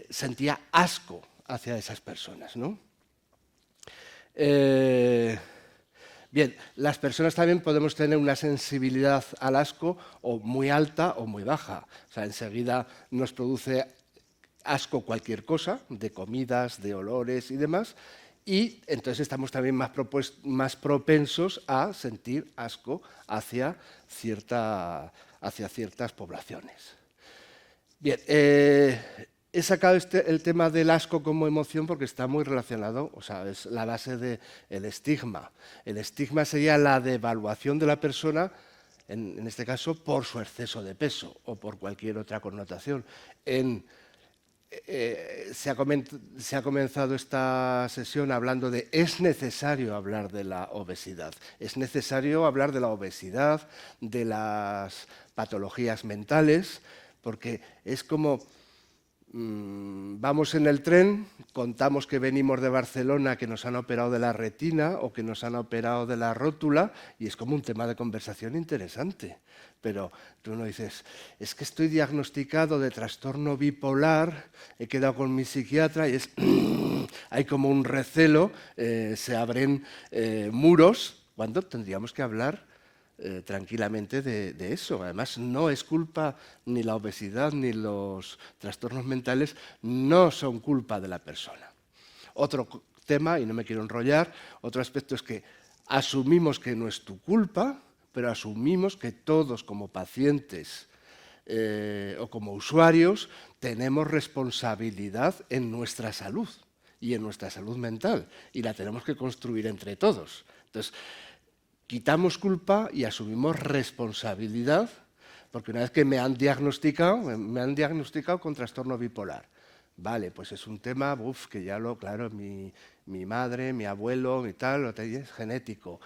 sentía asco hacia esas personas, ¿no? Bien, las personas también podemos tener una sensibilidad al asco o muy alta o muy baja. O sea, enseguida nos produce asco cualquier cosa, de comidas, de olores y demás, y entonces estamos también más propensos a sentir asco hacia ciertas poblaciones. Bien, he sacado el tema del asco como emoción porque está muy relacionado, o sea, es la base del estigma. El estigma sería la devaluación de la persona, en este caso, por su exceso de peso o por cualquier otra connotación. Se ha comenzado esta sesión hablando de es necesario hablar de la obesidad. Es necesario hablar de la obesidad, de las patologías mentales, porque es como vamos en el tren, contamos que venimos de Barcelona, que nos han operado de la retina o que nos han operado de la rótula, y es como un tema de conversación interesante. Pero tú no dices, es que estoy diagnosticado de trastorno bipolar, he quedado con mi psiquiatra y hay como un recelo, se abren muros, cuando tendríamos que hablar tranquilamente de eso. Además, no es culpa, ni la obesidad ni los trastornos mentales no son culpa de la persona. Otro tema, y no me quiero enrollar, otro aspecto es que asumimos que no es tu culpa, pero asumimos que todos como pacientes o como usuarios tenemos responsabilidad en nuestra salud y en nuestra salud mental, y la tenemos que construir entre todos. Entonces, quitamos culpa y asumimos responsabilidad, porque una vez que me han diagnosticado con trastorno bipolar. Vale, pues es un tema, que ya claro, mi madre, mi abuelo, mi tal, es genético.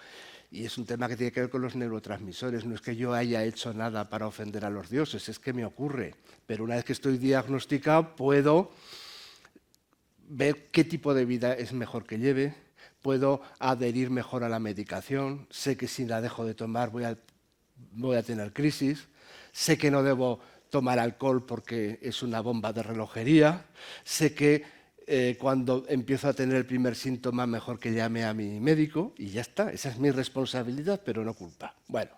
Y es un tema que tiene que ver con los neurotransmisores. No es que yo haya hecho nada para ofender a los dioses, es que me ocurre. Pero una vez que estoy diagnosticado, puedo ver qué tipo de vida es mejor que lleve, puedo adherir mejor a la medicación, sé que si la dejo de tomar voy a tener crisis, sé que no debo tomar alcohol porque es una bomba de relojería, sé que cuando empiezo a tener el primer síntoma mejor que llame a mi médico y ya está, esa es mi responsabilidad, pero no culpa. Bueno,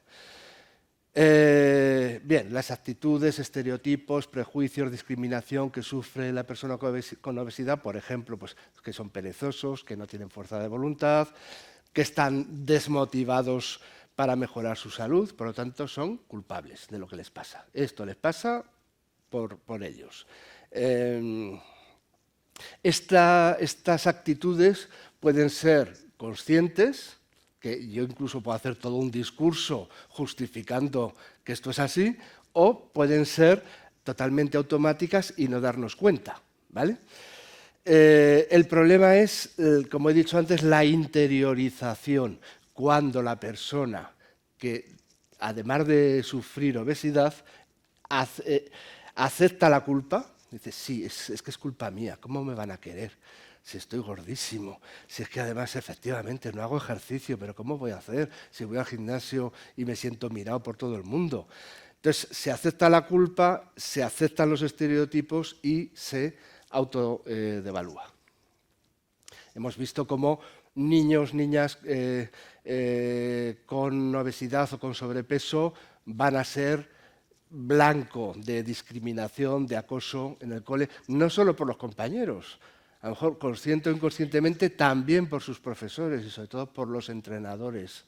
bien, las actitudes, estereotipos, prejuicios, discriminación que sufre la persona con obesidad, por ejemplo, pues que son perezosos, que no tienen fuerza de voluntad, que están desmotivados para mejorar su salud, por lo tanto son culpables de lo que les pasa. Esto les pasa por ellos. Estas actitudes pueden ser conscientes, que yo incluso puedo hacer todo un discurso justificando que esto es así, o pueden ser totalmente automáticas y no darnos cuenta, ¿vale? El problema es, como he dicho antes, la interiorización. Cuando la persona que, además de sufrir obesidad, acepta la culpa, dice, sí, es que es culpa mía, ¿cómo me van a querer? si estoy gordísimo, si es que además efectivamente no hago ejercicio, pero ¿cómo voy a hacer si voy al gimnasio y me siento mirado por todo el mundo? Entonces se acepta la culpa, se aceptan los estereotipos y se autodevalúa. Hemos visto cómo niños, niñas con obesidad o con sobrepeso van a ser blanco de discriminación, de acoso en el cole, no solo por los compañeros, a lo mejor consciente o inconscientemente también por sus profesores y sobre todo por los entrenadores.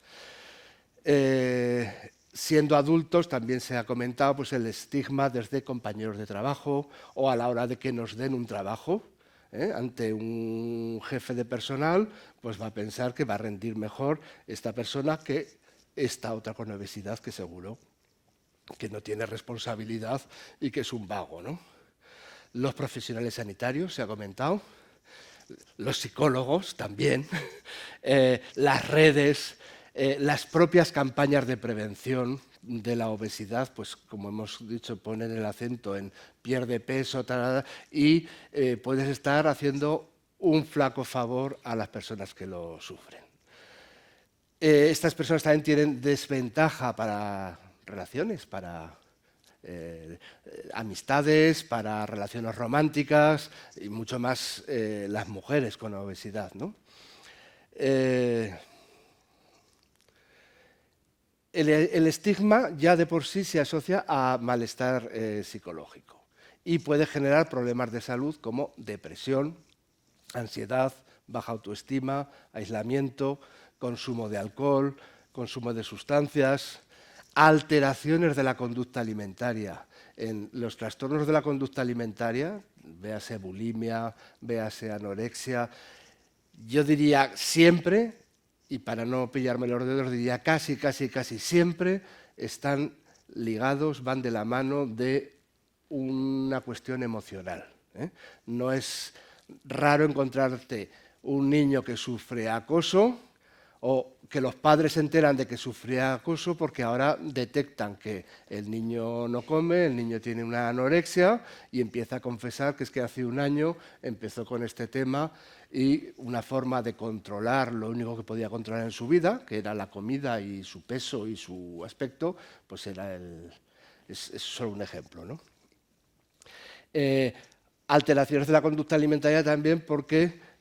Siendo adultos también se ha comentado pues, el estigma desde compañeros de trabajo o a la hora de que nos den un trabajo. Ante un jefe de personal, pues va a pensar que va a rendir mejor esta persona que esta otra con obesidad que seguro que no tiene responsabilidad y que es un vago, ¿no? Los profesionales sanitarios, se ha comentado, los psicólogos también, las redes, las propias campañas de prevención de la obesidad, pues como hemos dicho, ponen el acento en pierde peso y puedes estar haciendo un flaco favor a las personas que lo sufren. Estas personas también tienen desventaja para relaciones, para amistades, para relaciones románticas y mucho más las mujeres con obesidad, ¿no? El estigma ya de por sí se asocia a malestar psicológico y puede generar problemas de salud como depresión, ansiedad, baja autoestima, aislamiento, consumo de alcohol, consumo de sustancias, alteraciones de la conducta alimentaria. En los trastornos de la conducta alimentaria, véase bulimia, véase anorexia, yo diría siempre, y para no pillarme los dedos, diría casi siempre, están ligados, van de la mano de una cuestión emocional. No es raro encontrarte un niño que sufre acoso o que los padres se enteran de que sufría acoso porque ahora detectan que el niño no come, el niño tiene una anorexia y empieza a confesar que es que hace un año empezó con este tema y una forma de controlar lo único que podía controlar en su vida, que era la comida y su peso y su aspecto, pues era es solo un ejemplo, ¿no? Alteraciones de la conducta alimentaria también porque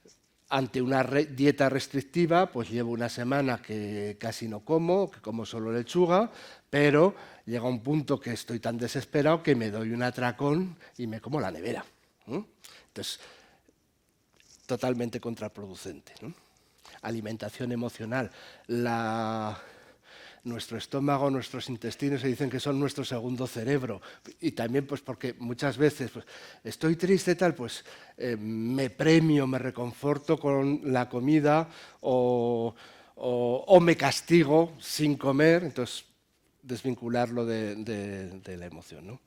ante una dieta restrictiva, pues llevo una semana que casi no como, que como solo lechuga, pero llega un punto que estoy tan desesperado que me doy un atracón y me como la nevera. Entonces, totalmente contraproducente, ¿no? Alimentación emocional. Nuestro estómago, nuestros intestinos se dicen que son nuestro segundo cerebro y también pues porque muchas veces pues, estoy triste tal, pues me premio, me reconforto con la comida o me castigo sin comer, entonces desvincularlo de la emoción, ¿no?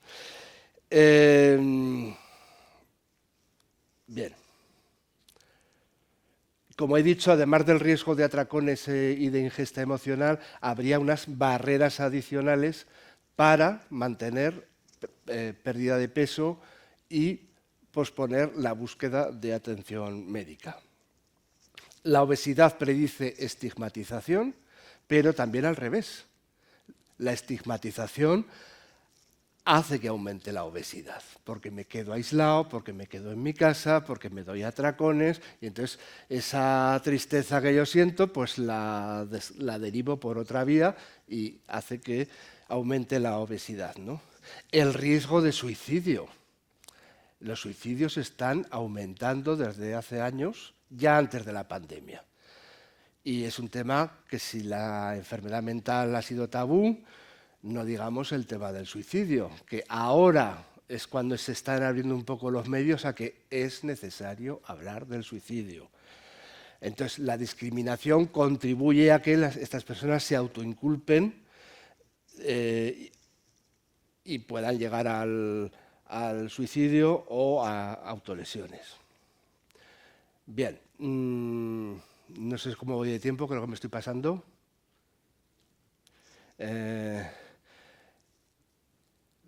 Bien. Como he dicho, además del riesgo de atracones y de ingesta emocional, habría unas barreras adicionales para mantener pérdida de peso y posponer la búsqueda de atención médica. La obesidad predice estigmatización, pero también al revés. La estigmatización hace que aumente la obesidad, porque me quedo aislado, porque me quedo en mi casa, porque me doy atracones, y entonces esa tristeza que yo siento, pues la derivo por otra vía y hace que aumente la obesidad, ¿no? El riesgo de suicidio. Los suicidios están aumentando desde hace años, ya antes de la pandemia. Y es un tema que si la enfermedad mental ha sido tabú, no digamos el tema del suicidio, que ahora es cuando se están abriendo un poco los medios a que es necesario hablar del suicidio. Entonces, la discriminación contribuye a que estas personas se autoinculpen y puedan llegar al suicidio o a autolesiones. Bien, no sé cómo voy de tiempo, creo que me estoy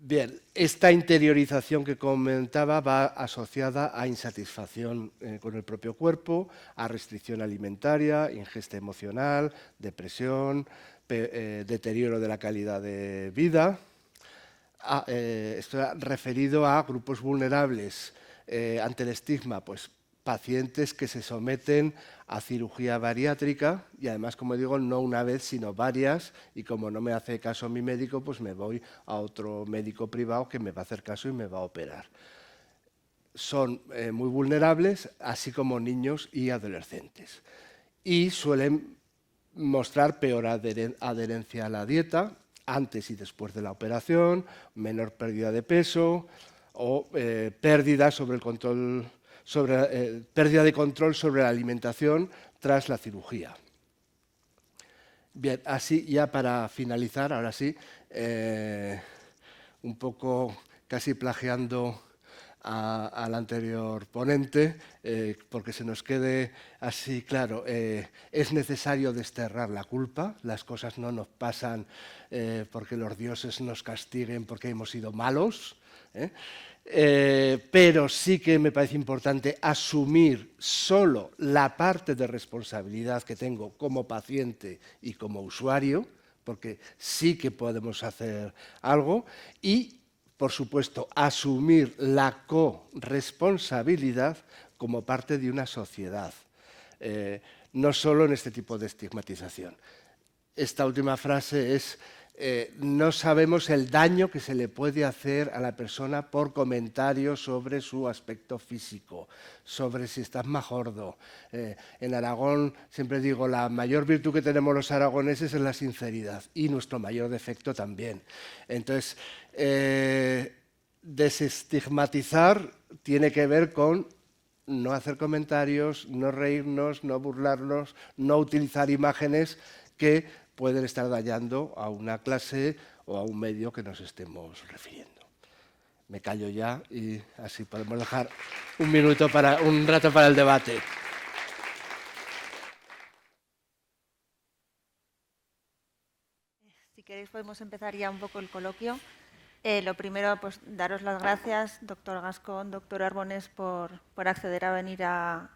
Bien, esta interiorización que comentaba va asociada a insatisfacción con el propio cuerpo, a restricción alimentaria, ingesta emocional, depresión, deterioro de la calidad de vida. Esto referido a grupos vulnerables ante el estigma, pues pacientes que se someten a cirugía bariátrica y además, como digo, no una vez, sino varias, y como no me hace caso mi médico, pues me voy a otro médico privado que me va a hacer caso y me va a operar. Son muy vulnerables, así como niños y adolescentes. Y suelen mostrar peor adherencia a la dieta antes y después de la operación, menor pérdida de peso o pérdida de control sobre la alimentación tras la cirugía. Bien, así ya para finalizar, ahora sí, un poco casi plagiando al anterior ponente, porque se nos quede así claro, es necesario desterrar la culpa, las cosas no nos pasan porque los dioses nos castiguen porque hemos sido malos, pero sí que me parece importante asumir solo la parte de responsabilidad que tengo como paciente y como usuario, porque sí que podemos hacer algo, y, por supuesto, asumir la corresponsabilidad como parte de una sociedad, no solo en este tipo de estigmatización. Esta última frase es: no sabemos el daño que se le puede hacer a la persona por comentarios sobre su aspecto físico, sobre si estás más gordo. En Aragón, siempre digo, la mayor virtud que tenemos los aragoneses es la sinceridad y nuestro mayor defecto también. Entonces, desestigmatizar tiene que ver con no hacer comentarios, no reírnos, no burlarnos, no utilizar imágenes que pueden estar dañando a una clase o a un medio que nos estemos refiriendo. Me callo ya y así podemos dejar un rato para el debate. Si queréis podemos empezar ya un poco el coloquio. Lo primero, pues daros las gracias, doctor Gascón, doctor Arbonés, por acceder a venir a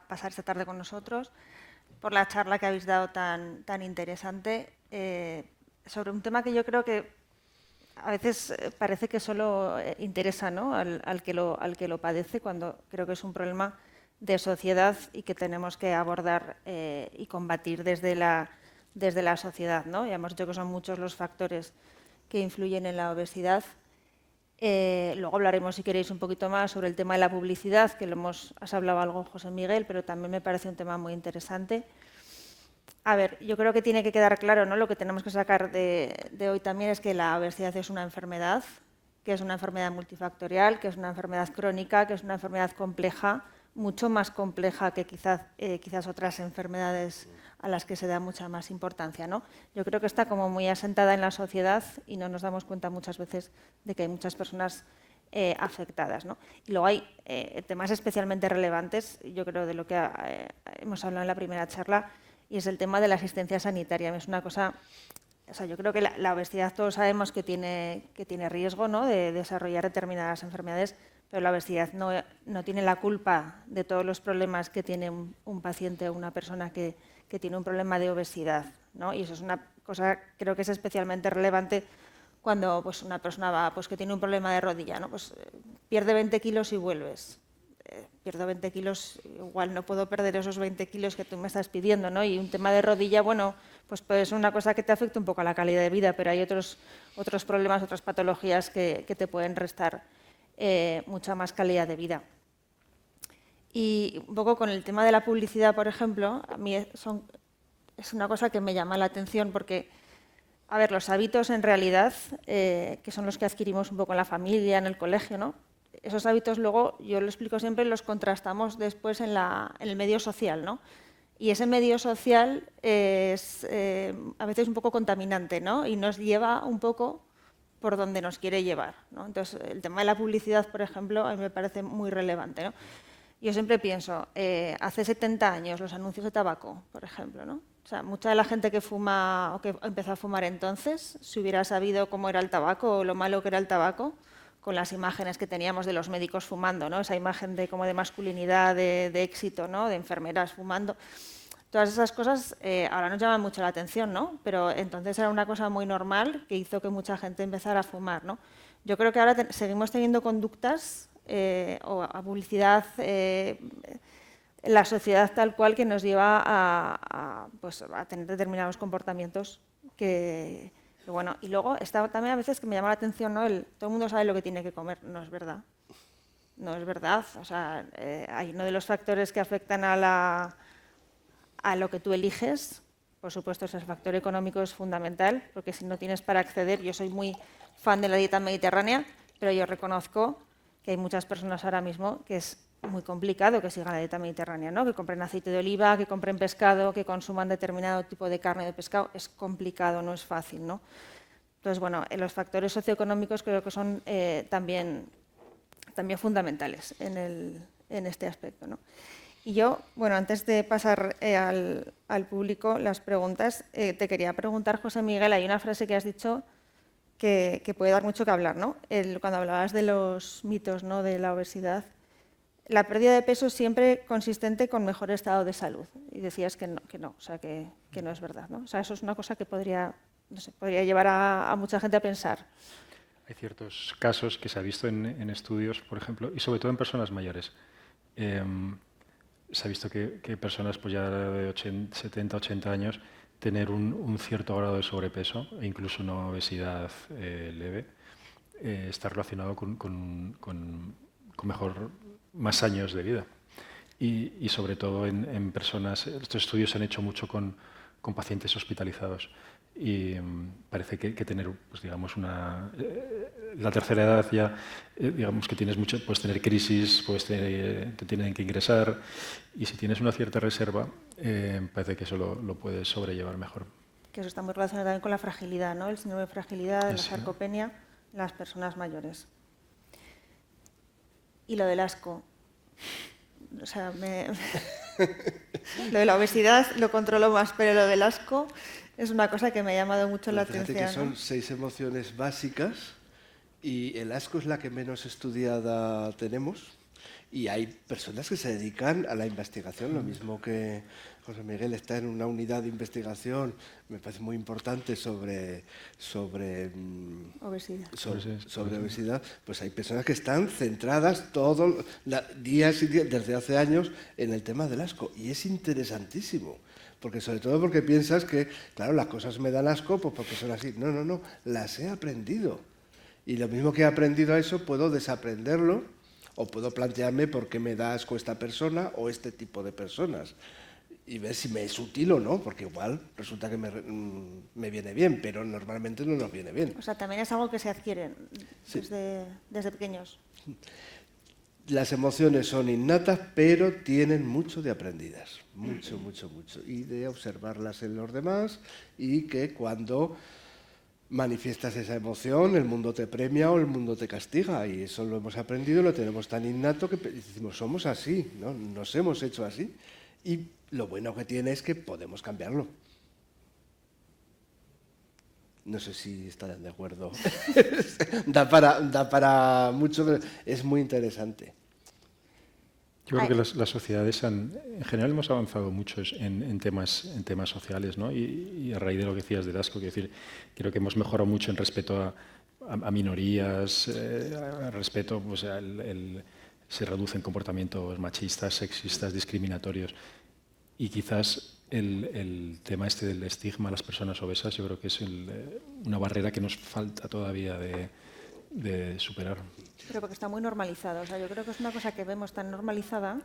pasar esta tarde con nosotros, por la charla que habéis dado tan interesante sobre un tema que yo creo que a veces parece que solo interesa, ¿no?, al que lo padece, cuando creo que es un problema de sociedad y que tenemos que abordar y combatir desde la sociedad, ¿no? Ya hemos dicho que son muchos los factores que influyen en la obesidad. Luego hablaremos, si queréis, un poquito más sobre el tema de la publicidad, que has hablado algo, José Miguel, pero también me parece un tema muy interesante. A ver, yo creo que tiene que quedar claro, ¿no? Lo que tenemos que sacar de hoy también es que la obesidad es una enfermedad, que es una enfermedad multifactorial, que es una enfermedad crónica, que es una enfermedad compleja, mucho más compleja que quizás otras enfermedades a las que se da mucha más importancia, ¿no? Yo creo que está como muy asentada en la sociedad y no nos damos cuenta muchas veces de que hay muchas personas afectadas, ¿no? Y luego hay temas especialmente relevantes, yo creo, de lo que hemos hablado en la primera charla, y es el tema de la asistencia sanitaria. Es una cosa, o sea, yo creo que la obesidad todos sabemos que tiene riesgo, ¿no?, de desarrollar determinadas enfermedades, pero la obesidad no tiene la culpa de todos los problemas que tiene un paciente o una persona que tiene un problema de obesidad, ¿no? Y eso es una cosa, creo que es especialmente relevante cuando pues, una persona va, pues, que tiene un problema de rodilla, ¿no? Pues pierde 20 kilos y vuelves. Pierdo 20 kilos, igual no puedo perder esos 20 kilos que tú me estás pidiendo, ¿no? Y un tema de rodilla, bueno, pues puede ser una cosa que te afecta un poco a la calidad de vida, pero hay otros problemas, otras patologías que te pueden restar mucha más calidad de vida. Y un poco con el tema de la publicidad, por ejemplo, a mí es una cosa que me llama la atención porque, a ver, los hábitos en realidad, que son los que adquirimos un poco en la familia, en el colegio, ¿no? Esos hábitos luego, yo lo explico siempre, los contrastamos después en el medio social, ¿no? Y ese medio social es a veces un poco contaminante, ¿no? Y nos lleva un poco por donde nos quiere llevar, ¿no? Entonces, el tema de la publicidad, por ejemplo, a mí me parece muy relevante, ¿no? Yo siempre pienso, hace 70 años los anuncios de tabaco, por ejemplo, ¿no? sea, mucha de la gente que fuma o que empezó a fumar entonces, si hubiera sabido cómo era el tabaco o lo malo que era el tabaco, con las imágenes que teníamos de los médicos fumando, ¿no? Esa imagen de, como de masculinidad, de éxito, ¿no? De enfermeras fumando. Todas esas cosas ahora nos llaman mucho la atención, ¿no? Pero entonces era una cosa muy normal que hizo que mucha gente empezara a fumar, ¿no? Yo creo que ahora seguimos teniendo conductas o a publicidad en la sociedad tal cual que nos lleva pues, a tener determinados comportamientos que bueno. Y luego está también a veces que me llama la atención, ¿no? Todo el mundo sabe lo que tiene que comer, no es verdad. No es verdad. O sea, hay uno de los factores que afectan a lo que tú eliges. Por supuesto, ese factor económico es fundamental, porque si no tienes para acceder, yo soy muy fan de la dieta mediterránea, pero yo reconozco que hay muchas personas ahora mismo que es muy complicado que sigan la dieta mediterránea, ¿no? Que compren aceite de oliva, que compren pescado, que consuman determinado tipo de carne o de pescado. Es complicado, no es fácil, ¿no? Entonces, bueno, los factores socioeconómicos creo que son también fundamentales en este aspecto, ¿no? Y yo, bueno, antes de pasar al público las preguntas, te quería preguntar, José Miguel, hay una frase que has dicho que puede dar mucho que hablar, ¿no? Cuando hablabas de los mitos, ¿no? De la obesidad, la pérdida de peso es siempre consistente con mejor estado de salud. Y decías que no, o sea, que no es verdad, ¿no? O sea, eso es una cosa que podría llevar a mucha gente a pensar. Hay ciertos casos que se ha visto en estudios, por ejemplo, y sobre todo en personas mayores. Se ha visto que personas pues ya de 70, 80 años tener un cierto grado de sobrepeso e incluso una obesidad leve está relacionado con más años de vida. Y sobre todo en personas, estos estudios se han hecho mucho con pacientes hospitalizados. Y parece que tener, pues, digamos, la tercera edad ya, digamos que tienes mucho, puedes tener crisis, te tienen que ingresar, y si tienes una cierta reserva, parece que eso lo puedes sobrellevar mejor. Que eso está muy relacionado también con la fragilidad, ¿no? El síndrome de fragilidad, la sarcopenia en las personas mayores. Y lo del asco. O sea, lo de la obesidad lo controlo más, pero lo del asco es una cosa que me ha llamado mucho la atención. Fíjate que son 6 emociones básicas y el asco es la que menos estudiada tenemos. Y hay personas que se dedican a la investigación, lo mismo que José Miguel está en una unidad de investigación, me parece muy importante sobre obesidad. Pues hay personas que están centradas todos días y días, desde hace años, en el tema del asco. Y es interesantísimo. Porque sobre todo porque piensas que, claro, las cosas me dan asco pues porque son así. No, las he aprendido. Y lo mismo que he aprendido a eso, puedo desaprenderlo o puedo plantearme por qué me da asco esta persona o este tipo de personas. Y ver si me es útil o no, porque igual resulta que me viene bien, pero normalmente no nos viene bien. O sea, también es algo que se adquiere desde pequeños. Las emociones son innatas, pero tienen mucho de aprendidas, mucho. Y de observarlas en los demás y que cuando manifiestas esa emoción, el mundo te premia o el mundo te castiga. Y eso lo hemos aprendido, lo tenemos tan innato que decimos, somos así, ¿no? Nos hemos hecho así. Y lo bueno que tiene es que podemos cambiarlo. No sé si estarán de acuerdo. da para mucho, es muy interesante. Yo creo que las sociedades en general hemos avanzado mucho en temas sociales, ¿no? Y a raíz de lo que decías del asco, creo que hemos mejorado mucho en respeto a minorías, respeto, pues, se reducen comportamientos machistas, sexistas, discriminatorios. Y quizás el tema este del estigma a las personas obesas, yo creo que es una barrera que nos falta todavía de superar. Pero porque está muy normalizado. O sea, yo creo que es una cosa que vemos tan normalizada.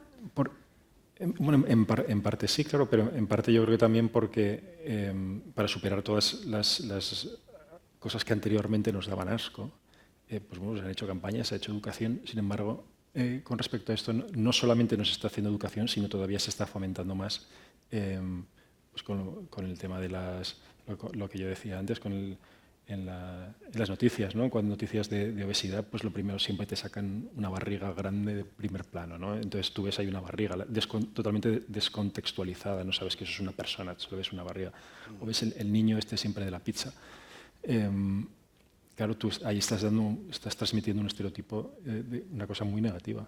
Bueno, en parte sí, claro, pero en parte yo creo que también porque para superar todas las cosas que anteriormente nos daban asco, pues bueno, se han hecho campañas, se ha hecho educación. Sin embargo, con respecto a esto, no solamente nos está haciendo educación, sino todavía se está fomentando más pues con el tema de lo que yo decía antes, con en las noticias, ¿no? Cuando noticias de obesidad, pues lo primero siempre te sacan una barriga grande de primer plano, ¿no? Entonces tú ves ahí una barriga totalmente descontextualizada, no sabes que eso es una persona, solo ves una barriga. O ves el niño este siempre de la pizza. Claro, tú ahí estás transmitiendo un estereotipo de una cosa muy negativa.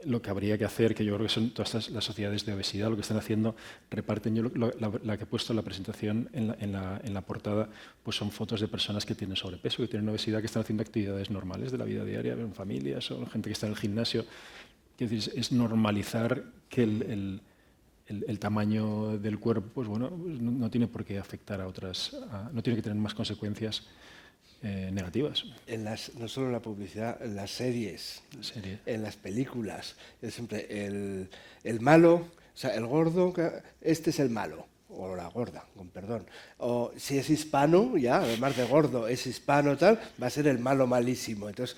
Lo que habría que hacer, que yo creo que son todas las sociedades de obesidad, lo que están haciendo, reparten, yo la que he puesto en la presentación, en la portada, pues son fotos de personas que tienen sobrepeso, que tienen obesidad, que están haciendo actividades normales de la vida diaria, en familias o gente que está en el gimnasio. Es decir, es normalizar que el tamaño del cuerpo, pues bueno, no tiene por qué afectar a otras, no tiene que tener más consecuencias negativas. No solo en la publicidad, en las series, en las películas. Es siempre el malo, o sea, el gordo, este es el malo, o la gorda, con perdón. O si es hispano, ya, además de gordo, es hispano, tal, va a ser el malo malísimo. Entonces,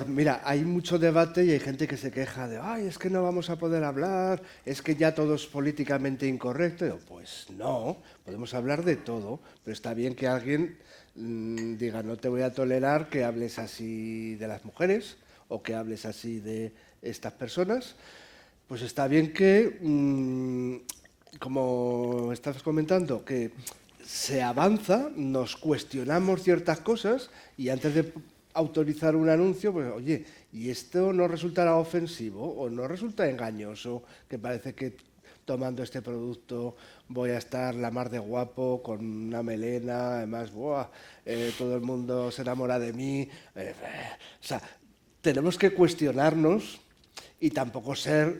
mira, hay mucho debate y hay gente que se queja de, ay, es que no vamos a poder hablar, es que ya todo es políticamente incorrecto. Y yo, pues no, podemos hablar de todo, pero está bien que alguien diga, no te voy a tolerar que hables así de las mujeres o que hables así de estas personas. Pues está bien que, como estás comentando, que se avanza, nos cuestionamos ciertas cosas y antes de autorizar un anuncio, pues oye, ¿y esto no resultará ofensivo o no resulta engañoso? Que parece que tomando este producto voy a estar la mar de guapo, con una melena, además, ¡buah! Todo el mundo se enamora de mí. O sea, tenemos que cuestionarnos y tampoco estar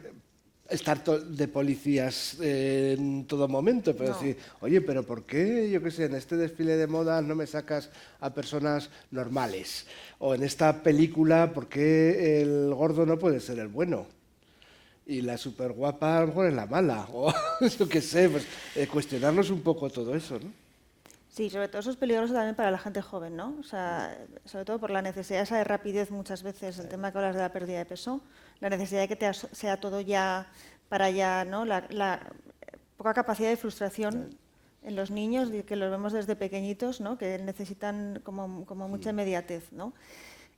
de policías en todo momento, pero decir, oye, pero ¿por qué, yo qué sé, en este desfile de moda no me sacas a personas normales? O en esta película, ¿por qué el gordo no puede ser el bueno? Y la súper guapa a lo mejor es la mala, o yo qué sé, pues cuestionarnos un poco todo eso, ¿no? Sí, sobre todo eso es peligroso también para la gente joven, ¿no? O sea, sobre todo por la necesidad esa de rapidez muchas veces, el tema que hablas de la pérdida de peso, la necesidad de que sea todo ya para allá, ¿no? La poca capacidad de frustración en los niños, que los vemos desde pequeñitos, ¿no? Que necesitan como mucha inmediatez, ¿no?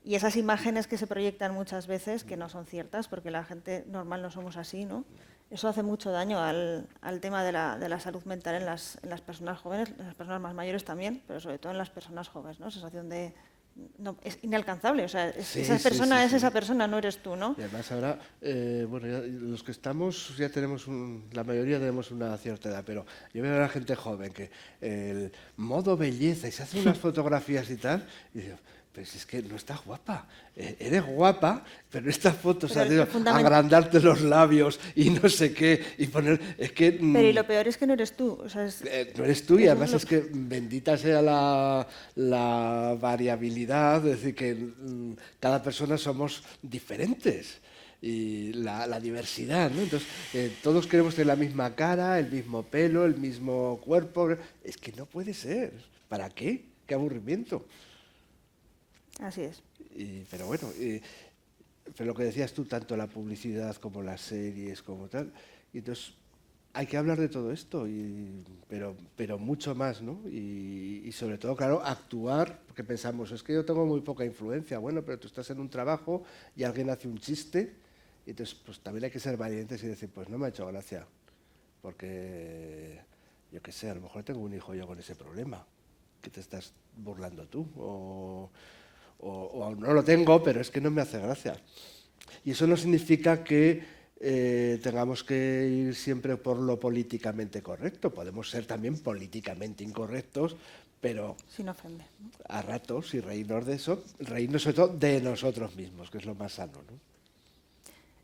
Y esas imágenes que se proyectan muchas veces, que no son ciertas, porque la gente normal no somos así, ¿no? Eso hace mucho daño al tema de la salud mental en las personas jóvenes, en las personas más mayores también, pero sobre todo en las personas jóvenes, ¿no? Sensación de... No, es inalcanzable, o sea, esa persona es esa persona, no eres tú, ¿no? Y además ahora, bueno, ya los que estamos ya tenemos, la mayoría tenemos una cierta edad, pero yo veo a la gente joven que el modo belleza y se hace unas fotografías y tal, y digo, pues es que no estás guapa, eres guapa, pero esta foto, o sea, agrandarte los labios y no sé qué, y poner, es que... Pero y lo peor es que no eres tú, o sea, no eres tú y además es que bendita sea la variabilidad, es decir, que cada persona somos diferentes. Y la diversidad, ¿no? Entonces, todos queremos tener la misma cara, el mismo pelo, el mismo cuerpo. Es que no puede ser. ¿Para qué? ¡Qué aburrimiento! Así es. Pero bueno, pero lo que decías tú, tanto la publicidad como las series, como tal, y entonces hay que hablar de todo esto, pero mucho más, ¿no? Y sobre todo, claro, actuar, porque pensamos, es que yo tengo muy poca influencia, bueno, pero tú estás en un trabajo y alguien hace un chiste, y entonces pues también hay que ser valientes y decir, pues no me ha hecho gracia, porque yo qué sé, a lo mejor tengo un hijo yo con ese problema, que te estás burlando tú, o no lo tengo, pero es que no me hace gracia. Y eso no significa que tengamos que ir siempre por lo políticamente correcto. Podemos ser también políticamente incorrectos, pero sin ofender, ¿no? A ratos y reírnos de eso, reírnos sobre todo de nosotros mismos, que es lo más sano, ¿no?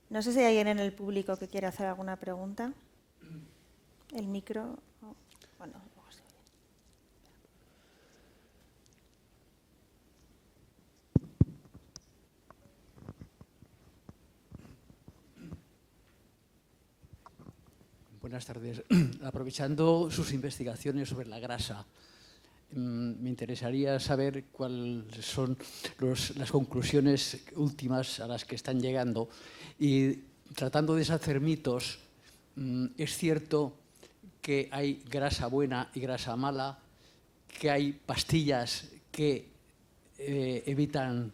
No sé si hay alguien en el público que quiere hacer alguna pregunta. El micro... Bueno... Buenas tardes. Aprovechando sus investigaciones sobre la grasa, me interesaría saber cuáles son las conclusiones últimas a las que están llegando. Y tratando de deshacer mitos, ¿es cierto que hay grasa buena y grasa mala? que hay pastillas que evitan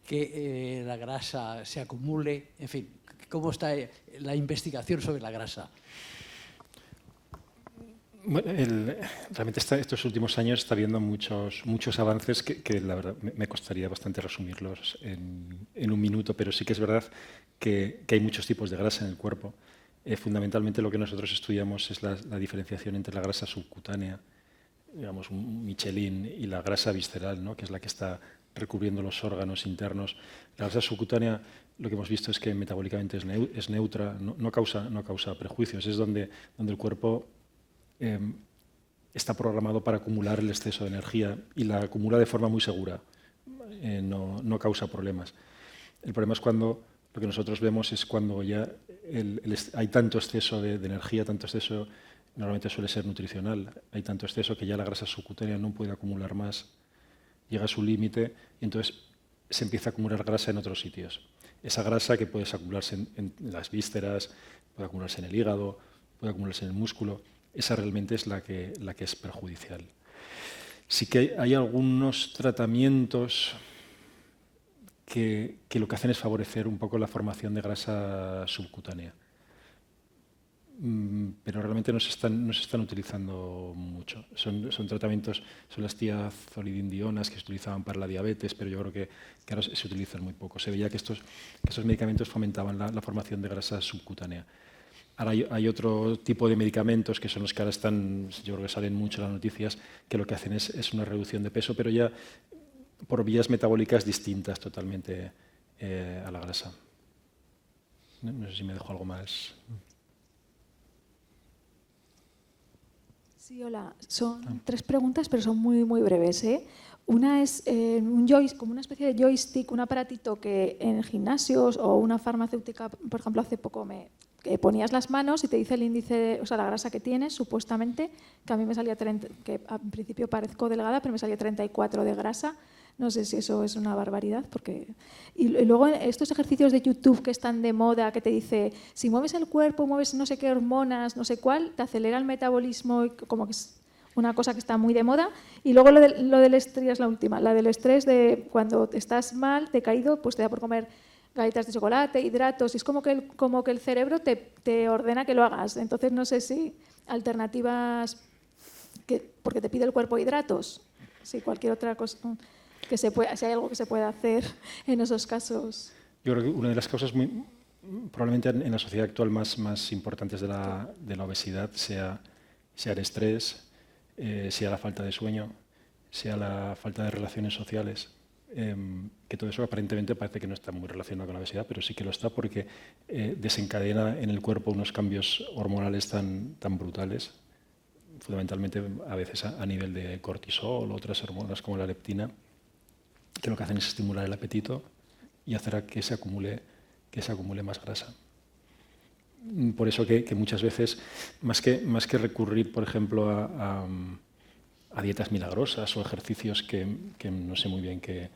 que la grasa se acumule, en fin, ¿cómo está la investigación sobre la grasa? Bueno, realmente estos últimos años está habiendo muchos avances que la verdad me costaría bastante resumirlos en un minuto, pero sí que es verdad que hay muchos tipos de grasa en el cuerpo. Fundamentalmente lo que nosotros estudiamos es la diferenciación entre la grasa subcutánea, digamos un Michelin, y la grasa visceral, ¿no? Que es la que está recubriendo los órganos internos. La grasa subcutánea, lo que hemos visto es que metabólicamente es neutra, no causa prejuicios, es donde el cuerpo está programado para acumular el exceso de energía y la acumula de forma muy segura, no causa problemas. El problema es cuando lo que nosotros vemos es cuando ya hay tanto exceso de energía, tanto exceso, normalmente suele ser nutricional, hay tanto exceso que ya la grasa subcutánea no puede acumular más, llega a su límite y entonces se empieza a acumular grasa en otros sitios. Esa grasa que puede acumularse en las vísceras, puede acumularse en el hígado, puede acumularse en el músculo, esa realmente es la que es perjudicial. Sí que hay algunos tratamientos que lo que hacen es favorecer un poco la formación de grasa subcutánea, pero realmente no se están utilizando mucho. Son tratamientos, son las tiazolidindionas que se utilizaban para la diabetes, pero yo creo que ahora se utilizan muy poco. Se veía que estos medicamentos fomentaban la formación de grasa subcutánea. Ahora hay otro tipo de medicamentos que son los que ahora están, yo creo que salen mucho en las noticias, que lo que hacen es una reducción de peso, pero ya por vías metabólicas distintas totalmente a la grasa. No sé si me dejo algo más. Sí, hola. Son 3 preguntas, pero son muy, muy breves, ¿eh? Una es como una especie de joystick, un aparatito que en gimnasios o una farmacéutica, por ejemplo, hace poco que ponías las manos y te dice el índice, o sea, la grasa que tienes, supuestamente, que a mí me salía 30, que en principio parezco delgada, pero me salía 34 de grasa. No sé si eso es una barbaridad. Y luego estos ejercicios de YouTube que están de moda, que te dice, si mueves el cuerpo, mueves no sé qué hormonas, no sé cuál, te acelera el metabolismo, como que es una cosa que está muy de moda. Y luego lo del estrés es la última, la del estrés de cuando estás mal, decaído, pues te da por comer galletas de chocolate, hidratos, y es como que el cerebro te ordena que lo hagas. Entonces no sé si alternativas, porque te pide el cuerpo hidratos, si cualquier otra cosa, si hay algo que se pueda hacer en esos casos. Yo creo que una de las causas probablemente en la sociedad actual más importantes de la obesidad sea el estrés, sea la falta de sueño, sea la falta de relaciones sociales. Que todo eso aparentemente parece que no está muy relacionado con la obesidad, pero sí que lo está porque desencadena en el cuerpo unos cambios hormonales tan brutales, fundamentalmente a veces a nivel de cortisol o otras hormonas como la leptina, que lo que hacen es estimular el apetito y hacer que se acumule más grasa. Por eso que muchas veces, más que recurrir, por ejemplo, a dietas milagrosas o ejercicios que no sé muy bien qué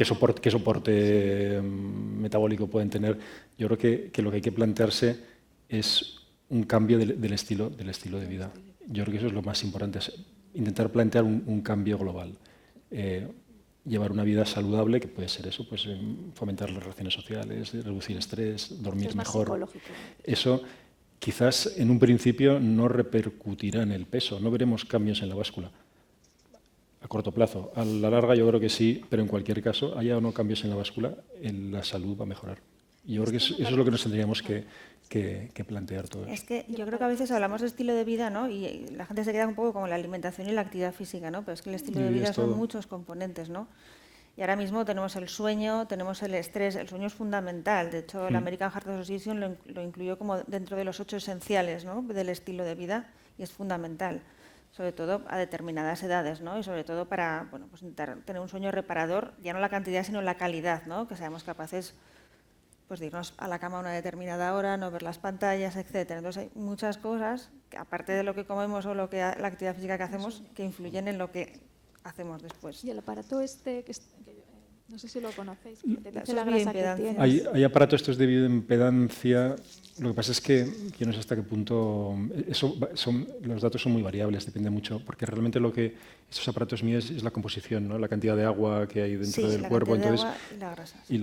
soporte metabólico pueden tener, yo creo que lo que hay que plantearse es un cambio del estilo de vida. Yo creo que eso es lo más importante, es intentar plantear un cambio global. Llevar una vida saludable, que puede ser eso, pues fomentar las relaciones sociales, reducir estrés, dormir mejor. Eso quizás en un principio no repercutirá en el peso, no veremos cambios en la báscula a corto plazo. A la larga yo creo que sí, pero en cualquier caso, haya o no cambios en la báscula, la salud va a mejorar. Y yo creo que eso es lo que nos tendríamos que plantear todos. Es que yo creo que a veces hablamos de estilo de vida, ¿no? Y la gente se queda un poco como la alimentación y la actividad física, ¿no? Pero es que el estilo de vida son muchos componentes, ¿no? Y ahora mismo tenemos el sueño, tenemos el estrés. El sueño es fundamental. De hecho, la American Heart Association lo incluyó como dentro de los 8 esenciales, ¿no?, del estilo de vida, y es fundamental, sobre todo a determinadas edades, ¿no? Y sobre todo para, bueno, pues intentar tener un sueño reparador, ya no la cantidad sino la calidad, ¿no? Que seamos capaces, pues, de irnos a la cama a una determinada hora, no ver las pantallas, etcétera. Entonces hay muchas cosas, que, aparte de lo que comemos o la actividad física que hacemos, que influyen en lo que hacemos después. Y el aparato No sé si lo conocéis. Que te dice Eso la es grasa que bioimpedancia. tienes. Hay aparatos estos de bioimpedancia. Lo que pasa es que yo no sé hasta qué punto los datos son muy variables, depende mucho, porque realmente lo que estos aparatos míos es la composición, ¿no? La cantidad de agua que hay dentro del cuerpo. Sí, la cantidad de agua y la grasa. Sí.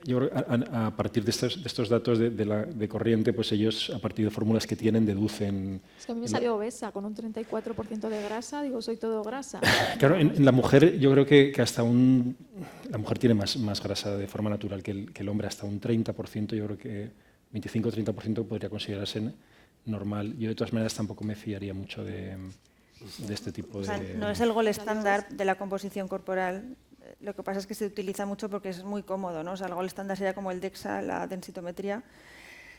Yo creo que a partir de estos datos de corriente, pues ellos, a partir de fórmulas que tienen, deducen... Es que a mí me salió obesa, con un 34% de grasa, digo, soy todo grasa. Claro, en la mujer yo creo que hasta la mujer tiene más grasa de forma natural que el hombre, hasta un 30%, yo creo que 25-30% podría considerarse normal. Yo de todas maneras tampoco me fiaría mucho de este tipo de... O sea, no es el gol estándar de la composición corporal. Lo que pasa es que se utiliza mucho porque es muy cómodo, ¿no? O sea, el gol estándar sería como el DEXA, la densitometría.